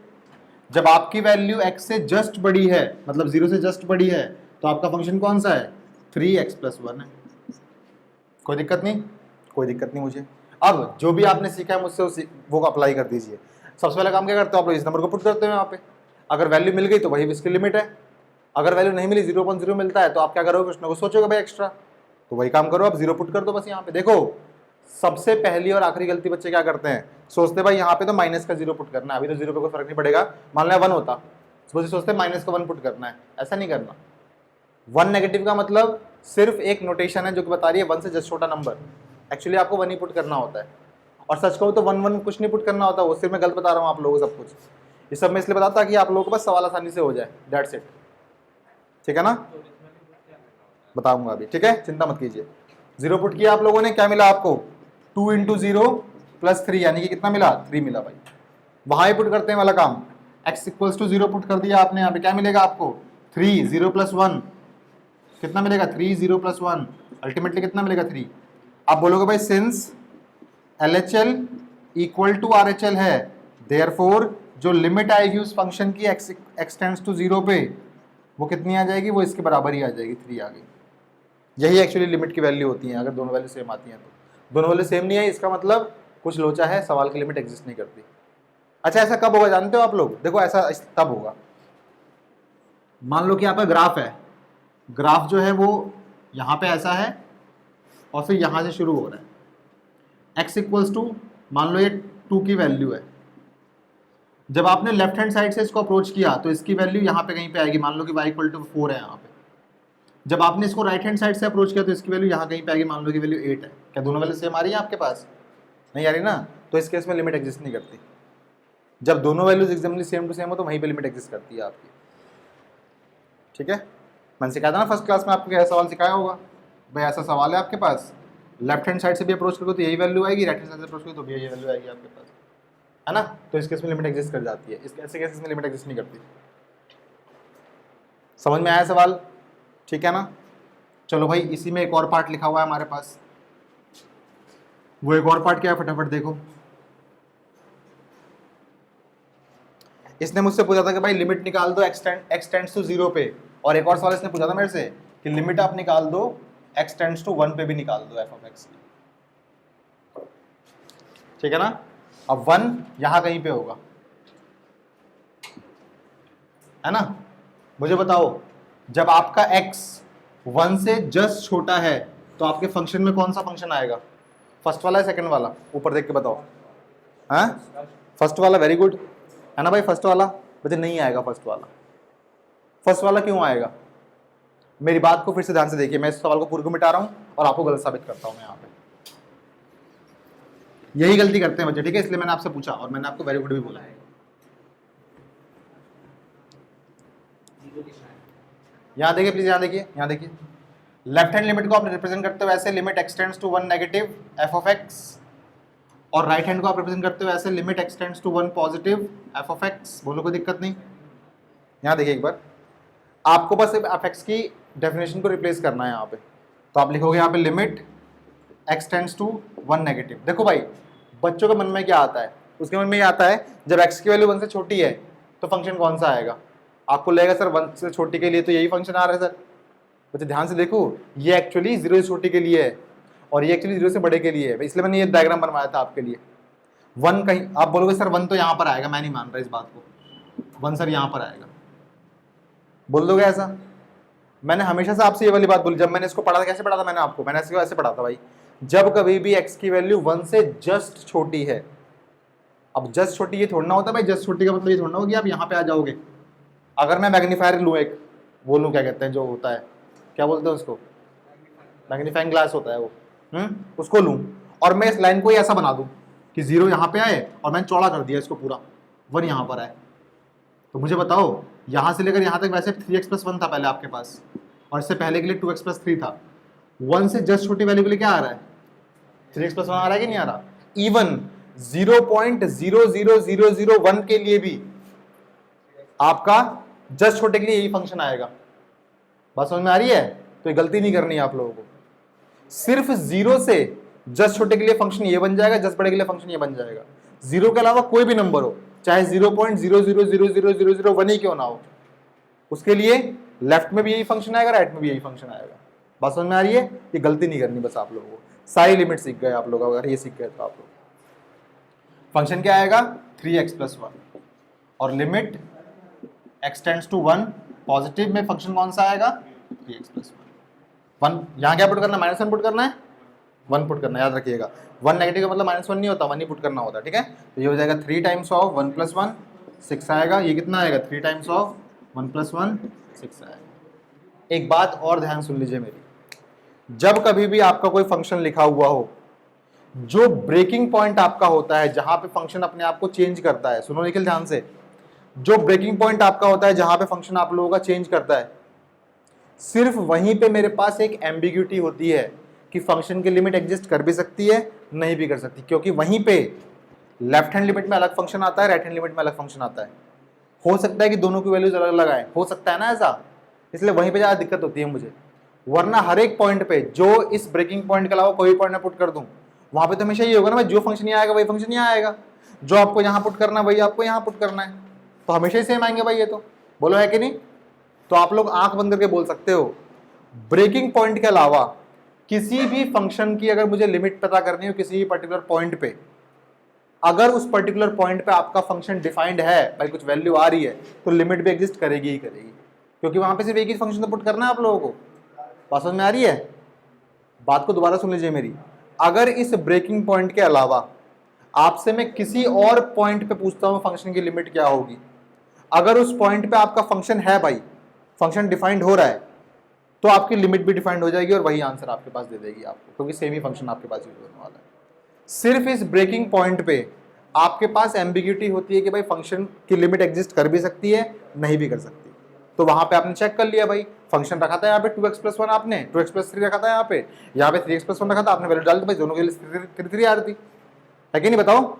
[SPEAKER 1] जब आपकी वैल्यू x से जस्ट बड़ी है, मतलब 0 से जस्ट बड़ी है, तो आपका फंक्शन कौन सा है? 3x प्लस 1 है। कोई दिक्कत नहीं, कोई दिक्कत नहीं मुझे। अब जो भी आपने सीखा है मुझसे वो अप्लाई कर दीजिए। सबसे पहला काम क्या करते हो आप लोग, इस नंबर को पुट करते हो यहाँ पे। अगर वैल्यू मिल गई तो वही इसकी लिमिट है, अगर वैल्यू नहीं मिली 0.0 मिलता है तो आप क्या करोगे, कुछ ना कुछ सोचोगे भाई एक्स्ट्रा, तो वही काम करो, आप 0 पुट कर दो बस यहाँ पे। देखो सबसे पहली और आखिरी गलती बच्चे क्या करते हैं, सोचते भाई यहाँ पे तो माइनस का 0 पुट करना है, अभी तो 0 पे कोई फर्क नहीं पड़ेगा, मान लिया 1 होता, सोचते माइनस का 1 पुट करना है। ऐसा नहीं करना। 1 नेगेटिव का मतलब सिर्फ एक नोटेशन है जो कि बता रही है 1 से जस्ट छोटा नंबर, एक्चुअली आपको 1 ही पुट करना होता है। और सच कहूँ तो 1 कुछ नहीं पुट करना होता, वो सिर्फ मैं गलत बता रहा हूँ आप लोगों को सब कुछ। ये सब मैं इसलिए बताता ताकि आप लोगों को बस सवाल आसानी से हो जाए, दैट्स इट। ठीक है ना, बताऊंगा अभी, ठीक है, चिंता मत कीजिए। 0 पुट किया आप लोगों ने, क्या मिला आपको? 2 इंटू 0 प्लस 3, यानी कि कितना मिला? 3 मिला भाई। वहां ही पुट करते हैं वाला काम, x इक्वल्स टू 0 पुट कर दिया आपने, यहाँ पे क्या मिलेगा आपको? 3, 0 प्लस 1 कितना मिलेगा? 3, 0 प्लस 1 अल्टीमेटली कितना मिलेगा? 3। आप बोलोगे भाई since LHL equal to RHL है, देयरफॉर जो लिमिट आएगी उस फंक्शन की x टेंड्स टू 0 पे, वो कितनी आ जाएगी? वो इसके बराबर ही आ जाएगी, 3 आ गई। यही एक्चुअली लिमिट की वैल्यू होती है, अगर दोनों वैल्यू सेम आती हैं तो। दोनों वैल्यू सेम नहीं है इसका मतलब कुछ लोचा है, सवाल की लिमिट एग्जिस्ट नहीं करती। अच्छा ऐसा कब होगा जानते हो आप लोग? देखो ऐसा तब होगा, मान लो कि यहाँ पर ग्राफ है, ग्राफ जो है वो यहाँ पे ऐसा है और फिर यहाँ से शुरू हो रहा है, x इक्वल्स टू मान लो ये 2 की वैल्यू है। जब आपने लेफ्ट हैंड साइड से इसको अप्रोच किया तो इसकी वैल्यू यहाँ पे कहीं पे आएगी, मान लो कि y इक्वल टू 4 है यहाँ पे। जब आपने इसको राइट हैंड साइड से अप्रोच किया तो इसकी वैल्यू यहाँ कहीं पे आएगी, मान लो कि वैल्यू 8 है। क्या दोनों वैल्यू सेम आ रही है आपके पास? नहीं आ रही ना, तो इस केस में लिमिट एग्जिस्ट नहीं करती। जब दोनों values exactly same to same हो तो वहीं पे लिमिट एग्जिस्ट करती है आपकी। ठीक है, मैंने सिखाया था ना फर्स्ट क्लास में आपको, क्या सवाल सिखाया होगा भाई, ऐसा सवाल है आपके पास, लेफ्ट हैंड साइड से भी अप्रोच करोगे तो यही वैल्यू आएगी, राइट हैंड साइड से अप्रोच करोगे तो भी यही वैल्यू आएगी आपके पास, है ना? तो इस केस में लिमिट एग्जिस्ट कर जाती है, इस ऐसे केसेस में लिमिट एग्जिस्ट नहीं करती। समझ में आया सवाल? ठीक है ना। चलो भाई इसी में एक और पार्ट लिखा हुआ है हमारे पास, वो एक और पार्ट क्या है फटाफट देखो। इसने मुझसे पूछा था कि भाई लिमिट निकाल दो x टेंड्स टू 0 पे, और एक और सवाल इसने पूछा था मेरे से कि लिमिट आप निकाल दो x टेंड्स टू 1 पे भी निकाल दो f ऑफ x। ठीक है ना। अब 1 यहां कहीं पे होगा, है ना? मुझे बताओ जब आपका x 1 से जस्ट छोटा है तो आपके फंक्शन में कौन सा फंक्शन आएगा? फर्स्ट वाला है सेकंड वाला? ऊपर देख के बताओ। हाँ फर्स्ट वाला, वेरी गुड, है ना भाई? फर्स्ट वाला मुझे नहीं आएगा, फर्स्ट वाला। फर्स्ट वाला क्यों आएगा? मेरी बात को फिर से ध्यान से देखिए, मैं इस सवाल को पूरे को मिटा रहा हूं और आपको गलत साबित करता हूं मैं यहाँ पे। यही गलती करते हैं बच्चे, ठीक है, इसलिए मैंने आपसे पूछा और मैंने आपको वेरी गुड भी बोला है। यहाँ देखिए प्लीज, यहाँ देखिए, यहाँ देखिए, लेफ्ट हैंड लिमिट को आप रिप्रेजेंट करते हो ऐसे, limit x tends to 1 negative f of x, और राइट हैंड को आप रिप्रेजेंट करते हो ऐसे, limit x tends to 1 positive f of x। बोलो कोई दिक्कत नहीं। यहाँ देखिए एक बार, आपको बस f x की डेफिनेशन को रिप्लेस करना है यहाँ पे, तो आप लिखोगे यहाँ पे limit x tends to 1 negative. देखो भाई बच्चों के मन में क्या आता है, उसके मन में ये आता है जब x की वैल्यू 1 से छोटी है तो फंक्शन कौन सा आएगा? आपको लगेगा सर 1 से छोटी के लिए तो यही फंक्शन आ रहा है सर, बच्चे ध्यान से देखो, ये एक्चुअली 0 से छोटे के लिए है और ये एक्चुअली 0 से बड़े के लिए है, इसलिए मैंने ये डायग्राम बनवाया था आपके लिए। 1 कहीं, आप बोलोगे सर 1 तो यहाँ पर आएगा, मैं नहीं मान रहा इस बात को, 1 सर यहाँ पर आएगा, बोल दोगे ऐसा? मैंने हमेशा से आपसे ये वाली बात बोली, जब मैंने इसको पढ़ा था, कैसे पढ़ा था मैंने आपको, मैंने इसको ऐसे पढ़ा था भाई, जब कभी भी x की वैल्यू 1 से जस्ट छोटी है। अब जस्ट छोटी ये थोड़ा ना होता भाई, जस्ट छोटी का मतलब ये थोड़ा ना होगी आप यहाँ पे आ जाओगे। अगर मैं मैग्नीफायर लूँ, एक वो लूँ, क्या कहते हैं जो होता है, क्या बोलते हैं उसको, मैग्नीफाइंग ग्लास होता है वो, उसको लूँ और मैं इस लाइन को ही ऐसा बना दूँ कि 0 यहाँ पे आए और मैंने चौड़ा कर दिया इसको पूरा, 1 यहाँ पर आए, तो मुझे बताओ यहाँ से लेकर यहाँ तक वैसे 3x + 1 था पहले आपके पास, और इससे पहले के लिए 2x + 3 था। 1 से जस्ट छोटी वैल्यू के लिए क्या आ रहा है, 3x + 1 आ रहा है कि नहीं आ रहा? इवन 0.00001 के लिए भी आपका जस्ट छोटे के लिए यही फंक्शन आएगा। बात समझ में आ रही है? तो ये गलती नहीं करनी है आप लोगों को, सिर्फ 0 से जस्ट छोटे के लिए फंक्शन ये बन जाएगा, जस्ट बड़े के लिए फंक्शन ये बन जाएगा। 0 के अलावा कोई भी नंबर हो, चाहे 0.0000001 ही क्यों ना हो, उसके लिए लेफ्ट में भी यही फंक्शन आएगा, राइट में भी यही फंक्शन आएगा। बात समझ में आ रही है? ये गलती नहीं करनी बस आप लोगों को, सारी लिमिट सीख गए आप लोग, अगर ये सीख गए तो आप लोग। फंक्शन क्या आएगा, 3x + 1 और limit x tends to 1, positive में फंक्शन कौन सा आएगा, 3x + 1। यहाँ क्या पुट करना है, -1 पुट करना है, 1 पुट करना है, याद रखिएगा। 1 नेगेटिव का मतलब -1 नहीं होता, 1 ही पुट करना होता है, ठीक है। तो ये हो जाएगा 3 टाइम्स ऑफ 1 + 1 6 आएगा, ये कितना आएगा, 3 टाइम्स ऑफ 1 + 1 6 आएगा। एक बात और ध्यान सुन लीजिए मेरी, जब कभी भी आपका कोई फंक्शन लिखा हुआ हो, जो ब्रेकिंग पॉइंट आपका होता है, जहां पे फंक्शन अपने आप को चेंज करता है, सुनो निखिल ध्यान से, जो ब्रेकिंग पॉइंट आपका होता है जहां पे फंक्शन आप लोगों का चेंज करता है, सिर्फ वहीं पे मेरे पास एक एम्बिग्यूटी होती है कि फंक्शन की लिमिट एग्जिस्ट कर भी सकती है, नहीं भी कर सकती, क्योंकि वहीं पे लेफ्ट हैंड लिमिट में अलग फंक्शन आता है, राइट हैंड लिमिट में अलग फंक्शन आता है। हो सकता है कि दोनों की वैल्यूज अलग अलग आए, हो सकता है ना ऐसा, इसलिए वहीं पे ज्यादा दिक्कत होती है मुझे। वरना हर एक पॉइंट पे, जो इस ब्रेकिंग पॉइंट के अलावा कोई पॉइंट में पुट कर दूं, वहां पे तो हमेशा ये होगा ना भाई, जो फंक्शन यहाँ आएगा वही फंक्शन यहाँ आएगा, जो आपको यहाँ पुट करना है वही आपको यहाँ पुट करना है, तो हमेशा ही सेम आएंगे भाई, ये तो बोलो है कि नहीं। तो आप लोग आंख बंद करके बोल सकते हो, ब्रेकिंग पॉइंट के अलावा किसी भी फंक्शन की अगर मुझे लिमिट पता करनी हो किसी भी पर्टिकुलर पॉइंट पे, अगर उस पर्टिकुलर पॉइंट पे आपका फंक्शन डिफाइंड है भाई, कुछ वैल्यू आ रही है, तो लिमिट भी एग्जिस्ट करेगी ही करेगी, क्योंकि वहां पे सिर्फ एक ही फंक्शन तो पुट करना है आप लोगों को। बात समझ में आ रही है? बात को दोबारा सुन लीजिए मेरी, अगर इस ब्रेकिंग पॉइंट के अलावा आपसे मैं किसी और पॉइंट पे पूछता हूं फंक्शन की लिमिट क्या होगी, अगर उस पॉइंट पे आपका फंक्शन है भाई, फंक्शन डिफाइंड हो रहा है, तो आपकी लिमिट भी डिफाइंड हो जाएगी और वही आंसर आपके पास दे देगी आपको, क्योंकि सेम ही फंक्शन आपके पास यूज होने वाला है। सिर्फ इस ब्रेकिंग पॉइंट पे आपके पास एम्बिग्यूटी होती है कि भाई फंक्शन की लिमिट एग्जिस्ट कर भी सकती है, नहीं भी कर सकती, तो वहां पे आपने चेक कर लिया भाई, फंक्शन रखा था यहाँ पे 2x + 1, आपने 2x + 3 रखा था, यहाँ पे 3x + 1 रखा था, आपने वैल्यू डाल दी भाई, दोनों के लिए 3 आ रही थी, है कि नहीं, बताओ।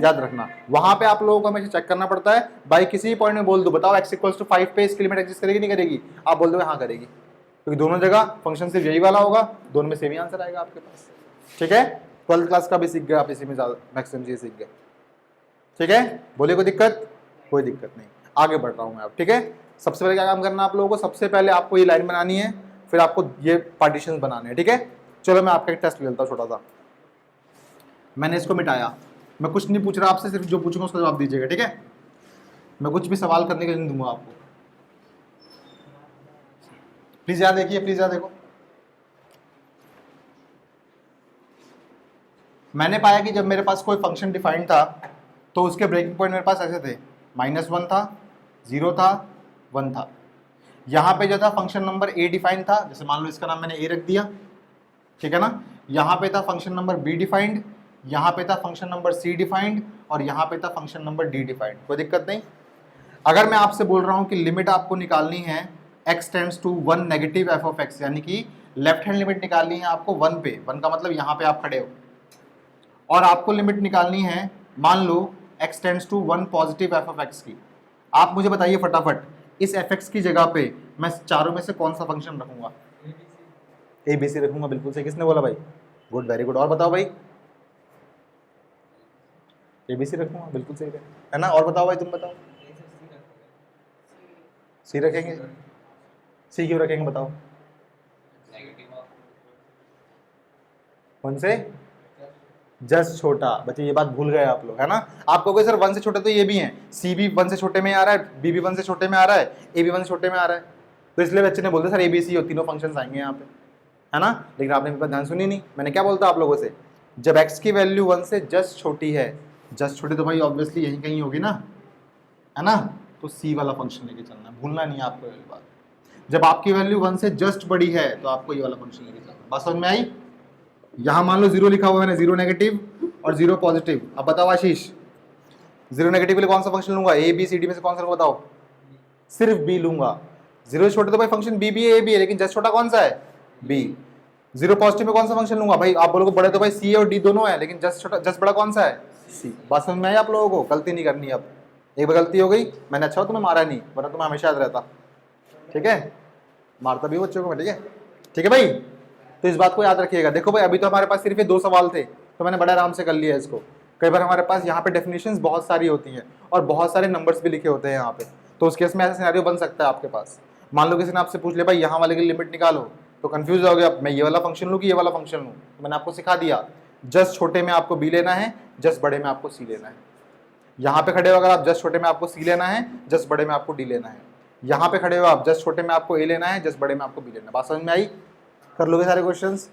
[SPEAKER 1] याद रखना, वहां पे आप लोगों को हमेशा चेक करना पड़ता है भाई, किसी पॉइंट में बोल दो, बताओ x = 5 पे इसकी लिमिट एग्जिस्ट करेगी नहीं करेगी, आप बोल दो हाँ करेगी, क्योंकि दोनों जगह फंक्शन सिर्फ यही वाला होगा, दोनों में सेम ही आंसर आएगा आपके पास, ठीक है। 12th क्लास का भी सीख गए आप, इसी में ज्यादा मैक्सिमम चीज सीख गए, ठीक है। बोले कोई दिक्कत? कोई दिक्कत नहीं, आगे बढ़ रहा हूं मैं अब, ठीक है। सबसे पहले क्या काम करना है आप लोगों को, सबसे पहले आपको ये लाइन बनानी है, फिर आपको ये पार्टीशन बनाने हैं, ठीक है। चलो मैं आपका एक टेस्ट लेता हूँ छोटा सा, मैंने इसको मिटाया, मैं कुछ नहीं पूछ रहा आपसे, सिर्फ जो पूछूंगा उसका जवाब दीजिएगा, ठीक है। मैं कुछ भी सवाल करने के लिए नहीं दूंगा आपको, प्लीज याद देखिए, प्लीज याद देखो। मैंने पाया कि जब मेरे पास कोई फंक्शन डिफाइंड था, तो उसके ब्रेकिंग पॉइंट मेरे पास ऐसे थे, -1 था, 0 था, 1 था। यहाँ पे जो था फंक्शन नंबर a डिफाइंड था, जैसे मान लो इसका नाम मैंने a रख दिया, ठीक है ना। यहाँ पे था फंक्शन नंबर b डिफाइंड, यहाँ पे था फंक्शन नंबर c डिफाइंड, और यहाँ पे था फंक्शन नंबर d डिफाइंड, कोई दिक्कत नहीं। अगर मैं आपसे बोल रहा हूँ कि लिमिट आपको निकालनी है x tends to 1 negative f(x), यानी कि लेफ्ट हैंड लिमिट निकालनी है आपको 1 पे, 1 का मतलब यहाँ पे आप खड़े हो, और आपको लिमिट निकालनी है मान लो x tends to 1 positive f(x) की, आप मुझे बताइए फटाफट, इस fx की जगह पे मैं चारों में से कौन सा फंक्शन रखूंगा? ABC रखूंगा, बिल्कुल सही, किसने बोला भाई? गुड, वेरी गुड, और बताओ भाई। ABC रखूंगा, बिल्कुल सही है ना, और बताओ भाई, तुम बताओ। C रखेंगे, C क्यों रखेंगे बताओ? वन से जस्ट छोटा। बच्चे ये बात भूल गए आप लोग, है ना। आप कहोगे सर वन से छोटे तो ये भी हैं, सी भी वन से छोटे में आ रहा है, बी भी वन से छोटे में आ रहा है, ए भी वन से छोटे में आ रहा है, तो इसलिए बच्चे ने बोलते सर ए बी सी और तीनों फंक्शंस आएंगे यहाँ पे, है ना। लेकिन आपने मेरे पास ध्यान सुनी नहीं, मैंने क्या बोलता आप लोगों से, जब x की वैल्यू वन से जस्ट छोटी है, जस्ट छोटी तो भाई ऑब्वियसली यहीं कहीं होगी ना, है ना, तो सी वाला फंक्शन लेके चलना है, भूलना नहीं है आपको ये बात। जब आपकी वैल्यू वन से जस्ट बड़ी है तो आपको ये वाला फंक्शन लेके चलना। बात समझ में आई। यहां मान लो जीरो लिखा हुआ है ना, जीरो नेगेटिव और जीरो पॉजिटिव। अब बताओ आशीष, जीरो नेगेटिव के लिए कौन सा फंक्शन लूंगा, ए बी सी डी में से कौन सा बताओ, सिर्फ बी लूंगा। जीरो छोटे तो भाई फंक्शन बी भी है, ए भी है, लेकिन जस्ट छोटा कौन सा है, बी। जीरो पॉजिटिव में कौन सा फंक्शन लूंगा, भाई आप बोलोगे बड़े तो भाई सी और डी दोनों है, लेकिन जस्ट छोटा जस्ट बड़ा कौन सा है, सी। बात समझ में आई आप लोगों को, गलती नहीं करनी। अब एक बार गलती हो गई, मैंने अच्छा हो तुम्हें मारा नहीं, वरना तुम्हें हमेशा याद रहता, ठीक है, मारता भी बच्चों को मैं, ठीक है, ठीक है भाई। तो इस बात को याद रखिएगा। देखो भाई अभी तो हमारे पास सिर्फ ये दो सवाल थे, तो मैंने बड़े आराम से कर लिया इसको। कई बार हमारे पास यहाँ पे डेफिनेशंस बहुत सारी होती हैं और बहुत सारे नंबर्स भी लिखे होते हैं यहाँ पे, तो उस केस में ऐसा सिनेरियो बन सकता है आपके पास। मान लो किसी ने आपसे पूछ लिया भाई यहाँ वाले की लिमिट निकालो, तो कंफ्यूज हो गया, मैं ये वाला फंक्शन लूँ कि ये वाला फंक्शन लूँ। तो मैंने आपको सिखा दिया, जस्ट छोटे में आपको बी लेना है, जस्ट बड़े में आपको सी लेना है। यहाँ पे खड़े हो अगर आप, जस्ट छोटे में आपको सी लेना है, जस्ट बड़े में आपको डी लेना है। यहाँ पे खड़े हो आप, जस्ट छोटे में आपको ए लेना है, जस्ट बड़े में आपको बी लेना है। बात समझ में आई। कर लोगे सारे क्वेश्चंस,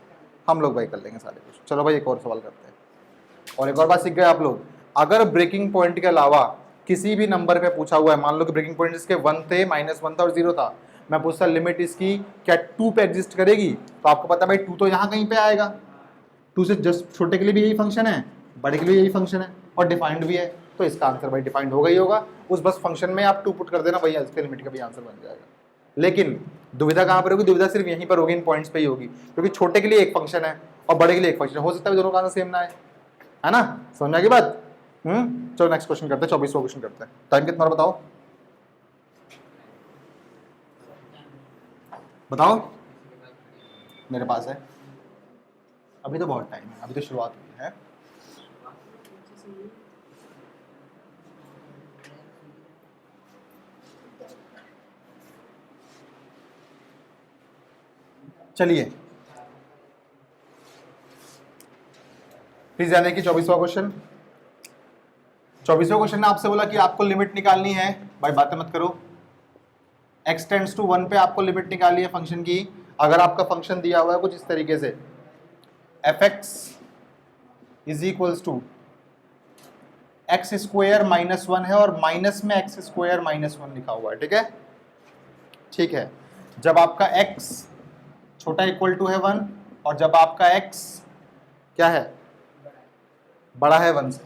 [SPEAKER 1] हम लोग भाई कर लेंगे सारे क्वेश्चन। चलो भाई एक और सवाल करते हैं। और एक और बात सीख गए आप लोग, अगर ब्रेकिंग पॉइंट के अलावा किसी भी नंबर पे पूछा हुआ है, मान लो कि ब्रेकिंग पॉइंट इसके 1 थे, -1 था और 0 था, मैं पूछता लिमिट इसकी क्या 2 पे एग्जिस्ट करेगी, तो आपको पता भाई 2 तो यहाँ कहीं पे आएगा। 2 से जस्ट छोटे के लिए भी यही फंक्शन है, बड़े के लिए यही फंक्शन है और डिफाइंड भी है, तो इसका आंसर भाई डिफाइंड होगा ही होगा। उस बस फंक्शन में आप 2 पुट कर देना भैया, इसके लिमिट का भी आंसर बन जाएगा। लेकिन दुविधा कहाँ पर होगी, दुविधा सिर्फ यहीं पर होगी, इन पॉइंट्स पे ही होगी, क्योंकि छोटे के लिए एक फंक्शन है और बड़े के लिए एक फंक्शन हो सकता है दोनों का आंसर सेम ना है ना। समझ में आ गई बात। चलो नेक्स्ट क्वेश्चन करते हैं, 24वां क्वेश्चन करते हैं। टाइम कितना बताओ, बताओ मेरे पास है, अभी तो बहुत टाइम है, अभी तो शुरुआत हुई है। चलिए प्लीज यानी कि 24वां क्वेश्चन। 24वां क्वेश्चन ने आपसे बोला कि आपको लिमिट निकालनी है, भाई बातें मत करो। x टेंड्स टू 1 पे आपको लिमिट निकालनी है फंक्शन की। अगर आपका फंक्शन दिया हुआ है कुछ इस तरीके से, f(x) is equals to x square -1 है और माइनस में x स्क्वायर -1 लिखा हुआ है, ठीक है, ठीक है। जब आपका x छोटा इक्वल टू है 1 और जब आपका x क्या है, बड़ा है 1 से,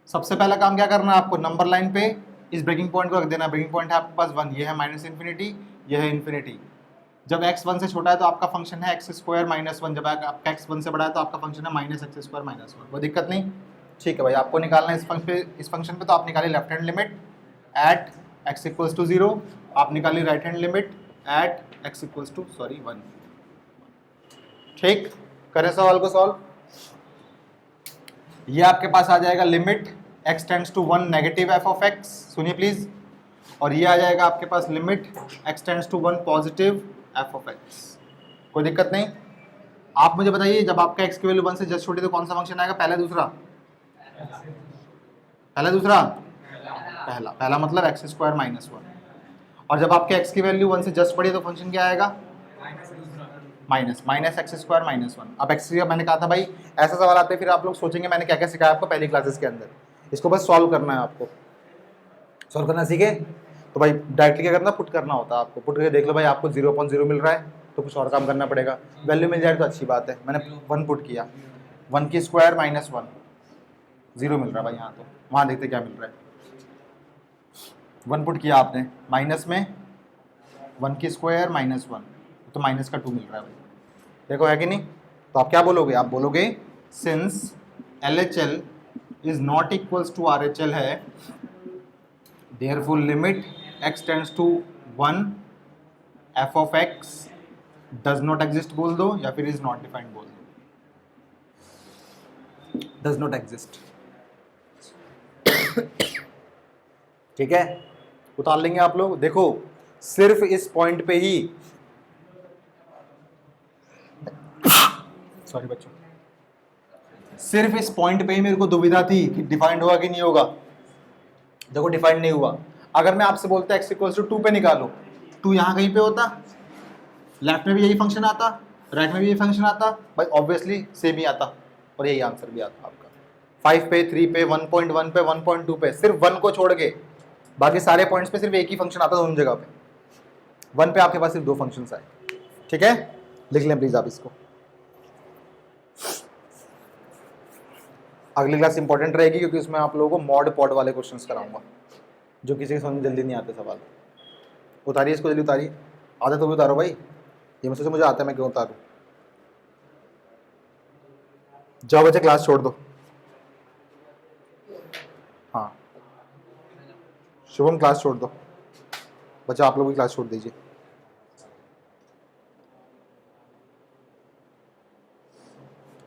[SPEAKER 1] सबसे पहला काम क्या करना है आपको, नंबर लाइन पे इस ब्रेकिंग पॉइंट को रख देना। ब्रेकिंग पॉइंट है आपके पास 1, ये है -∞, ये है इन्फिनिटी। जब x 1 से छोटा है तो आपका फंक्शन है x स्क्वायर -1, जब आपका x 1 से बड़ा है तो आपका फंक्शन है -x स्क्वायर -1। कोई दिक्कत नहीं, ठीक है भाई। आपको निकालना है इस फंक्शन पे, तो आप निकालिए left hand limit at x equals to 0, आप निकालिए right hand limit at x equals to 1। ठीक, करें सवाल को सॉल्व। ये आपके पास आ जाएगा limit x tends to 1 negative f(x), सुनिए प्लीज, और ये आ जाएगा आपके पास limit x tends to 1 positive f(x). कोई दिक्कत नहीं। आप मुझे बताइए जब आपका x की वैल्यू 1 से जस्ट छोटी तो कौन सा फंक्शन आएगा, पहला दूसरा, पहला दूसरा, पहला, पहला मतलब x स्क्वायर -1। और जब आपके x की वैल्यू 1 से जस्ट बड़ी तो फंक्शन क्या आएगा, -x स्क्वायर -1। अब x का मैंने कहा था भाई ऐसा सवाल आते हैं फिर आप लोग सोचेंगे मैंने क्या क्या सिखाया आपको पहली क्लासेस के अंदर, इसको बस सॉल्व करना है आपको। सॉल्व करना सीखे तो भाई डायरेक्टली क्या करना, पुट करना होता है आपको। पुट करके देख लो भाई आपको 0.0 मिल रहा है तो कुछ और काम करना पड़ेगा, वैल्यू मिल जाए तो अच्छी बात है। मैंने 1 पुट किया, 1 की स्क्वायर -1, 0 मिल रहा है भाई यहाँ, तो वहाँ देखते क्या मिल रहा है। 1 पुट किया आपने, माइनस में 1 की स्क्वायर -1 तो माइनस का 2 मिल रहा है भाई, देखो है कि नहीं। तो आप क्या बोलोगे, आप बोलोगे since LHL is not equals to RHL है, therefore limit x tends to 1 f(x) does not exist बोल दो या फिर इज नॉट डिफाइंड बोल दो, डज नॉट एग्जिस्ट। ठीक है, उतार लेंगे आप लोग। देखो सिर्फ इस पॉइंट पे ही सॉरी बच्चों, सिर्फ इस पॉइंट पे ही मेरे को दुविधा थी कि डिफाइंड होगा कि नहीं होगा। देखो डिफाइंड नहीं हुआ। अगर मैं आपसे बोलता x इक्वल्स टू 2 पे निकालो, 2 यहाँ कहीं पे होता, लेफ्ट में भी यही फंक्शन आता, राइट में भी यही फंक्शन आता, भाई ऑब्वियसली सेम ही आता और यही आंसर भी आता आपका। 5 पे, 3 पे, 1.1 पे, 1.2 पे, सिर्फ 1 को छोड़ के बाकी सारे पॉइंट्स पे सिर्फ एक ही फंक्शन आता दोनों जगह पे। 1 पे आपके पास सिर्फ 2 फंक्शंस आए। ठीक है, लिख लें प्लीज आप इसको। अगली क्लास इंपॉर्टेंट रहेगी क्योंकि उसमें आप लोगों को मॉड पॉड वाले क्वेश्चंस कराऊंगा जो किसी के समझ में जल्दी नहीं आते सवाल। उतारिए इसको, जल्दी उतारिए। आधा तो भी उतारो भाई, ये मुझसे मुझे आता है, मैं क्यों उतारूं। जाओ बच्चे क्लास छोड़ दो। हाँ शुभम क्लास छोड़ दो, बच्चा आप लोग भी क्लास छोड़ दीजिए।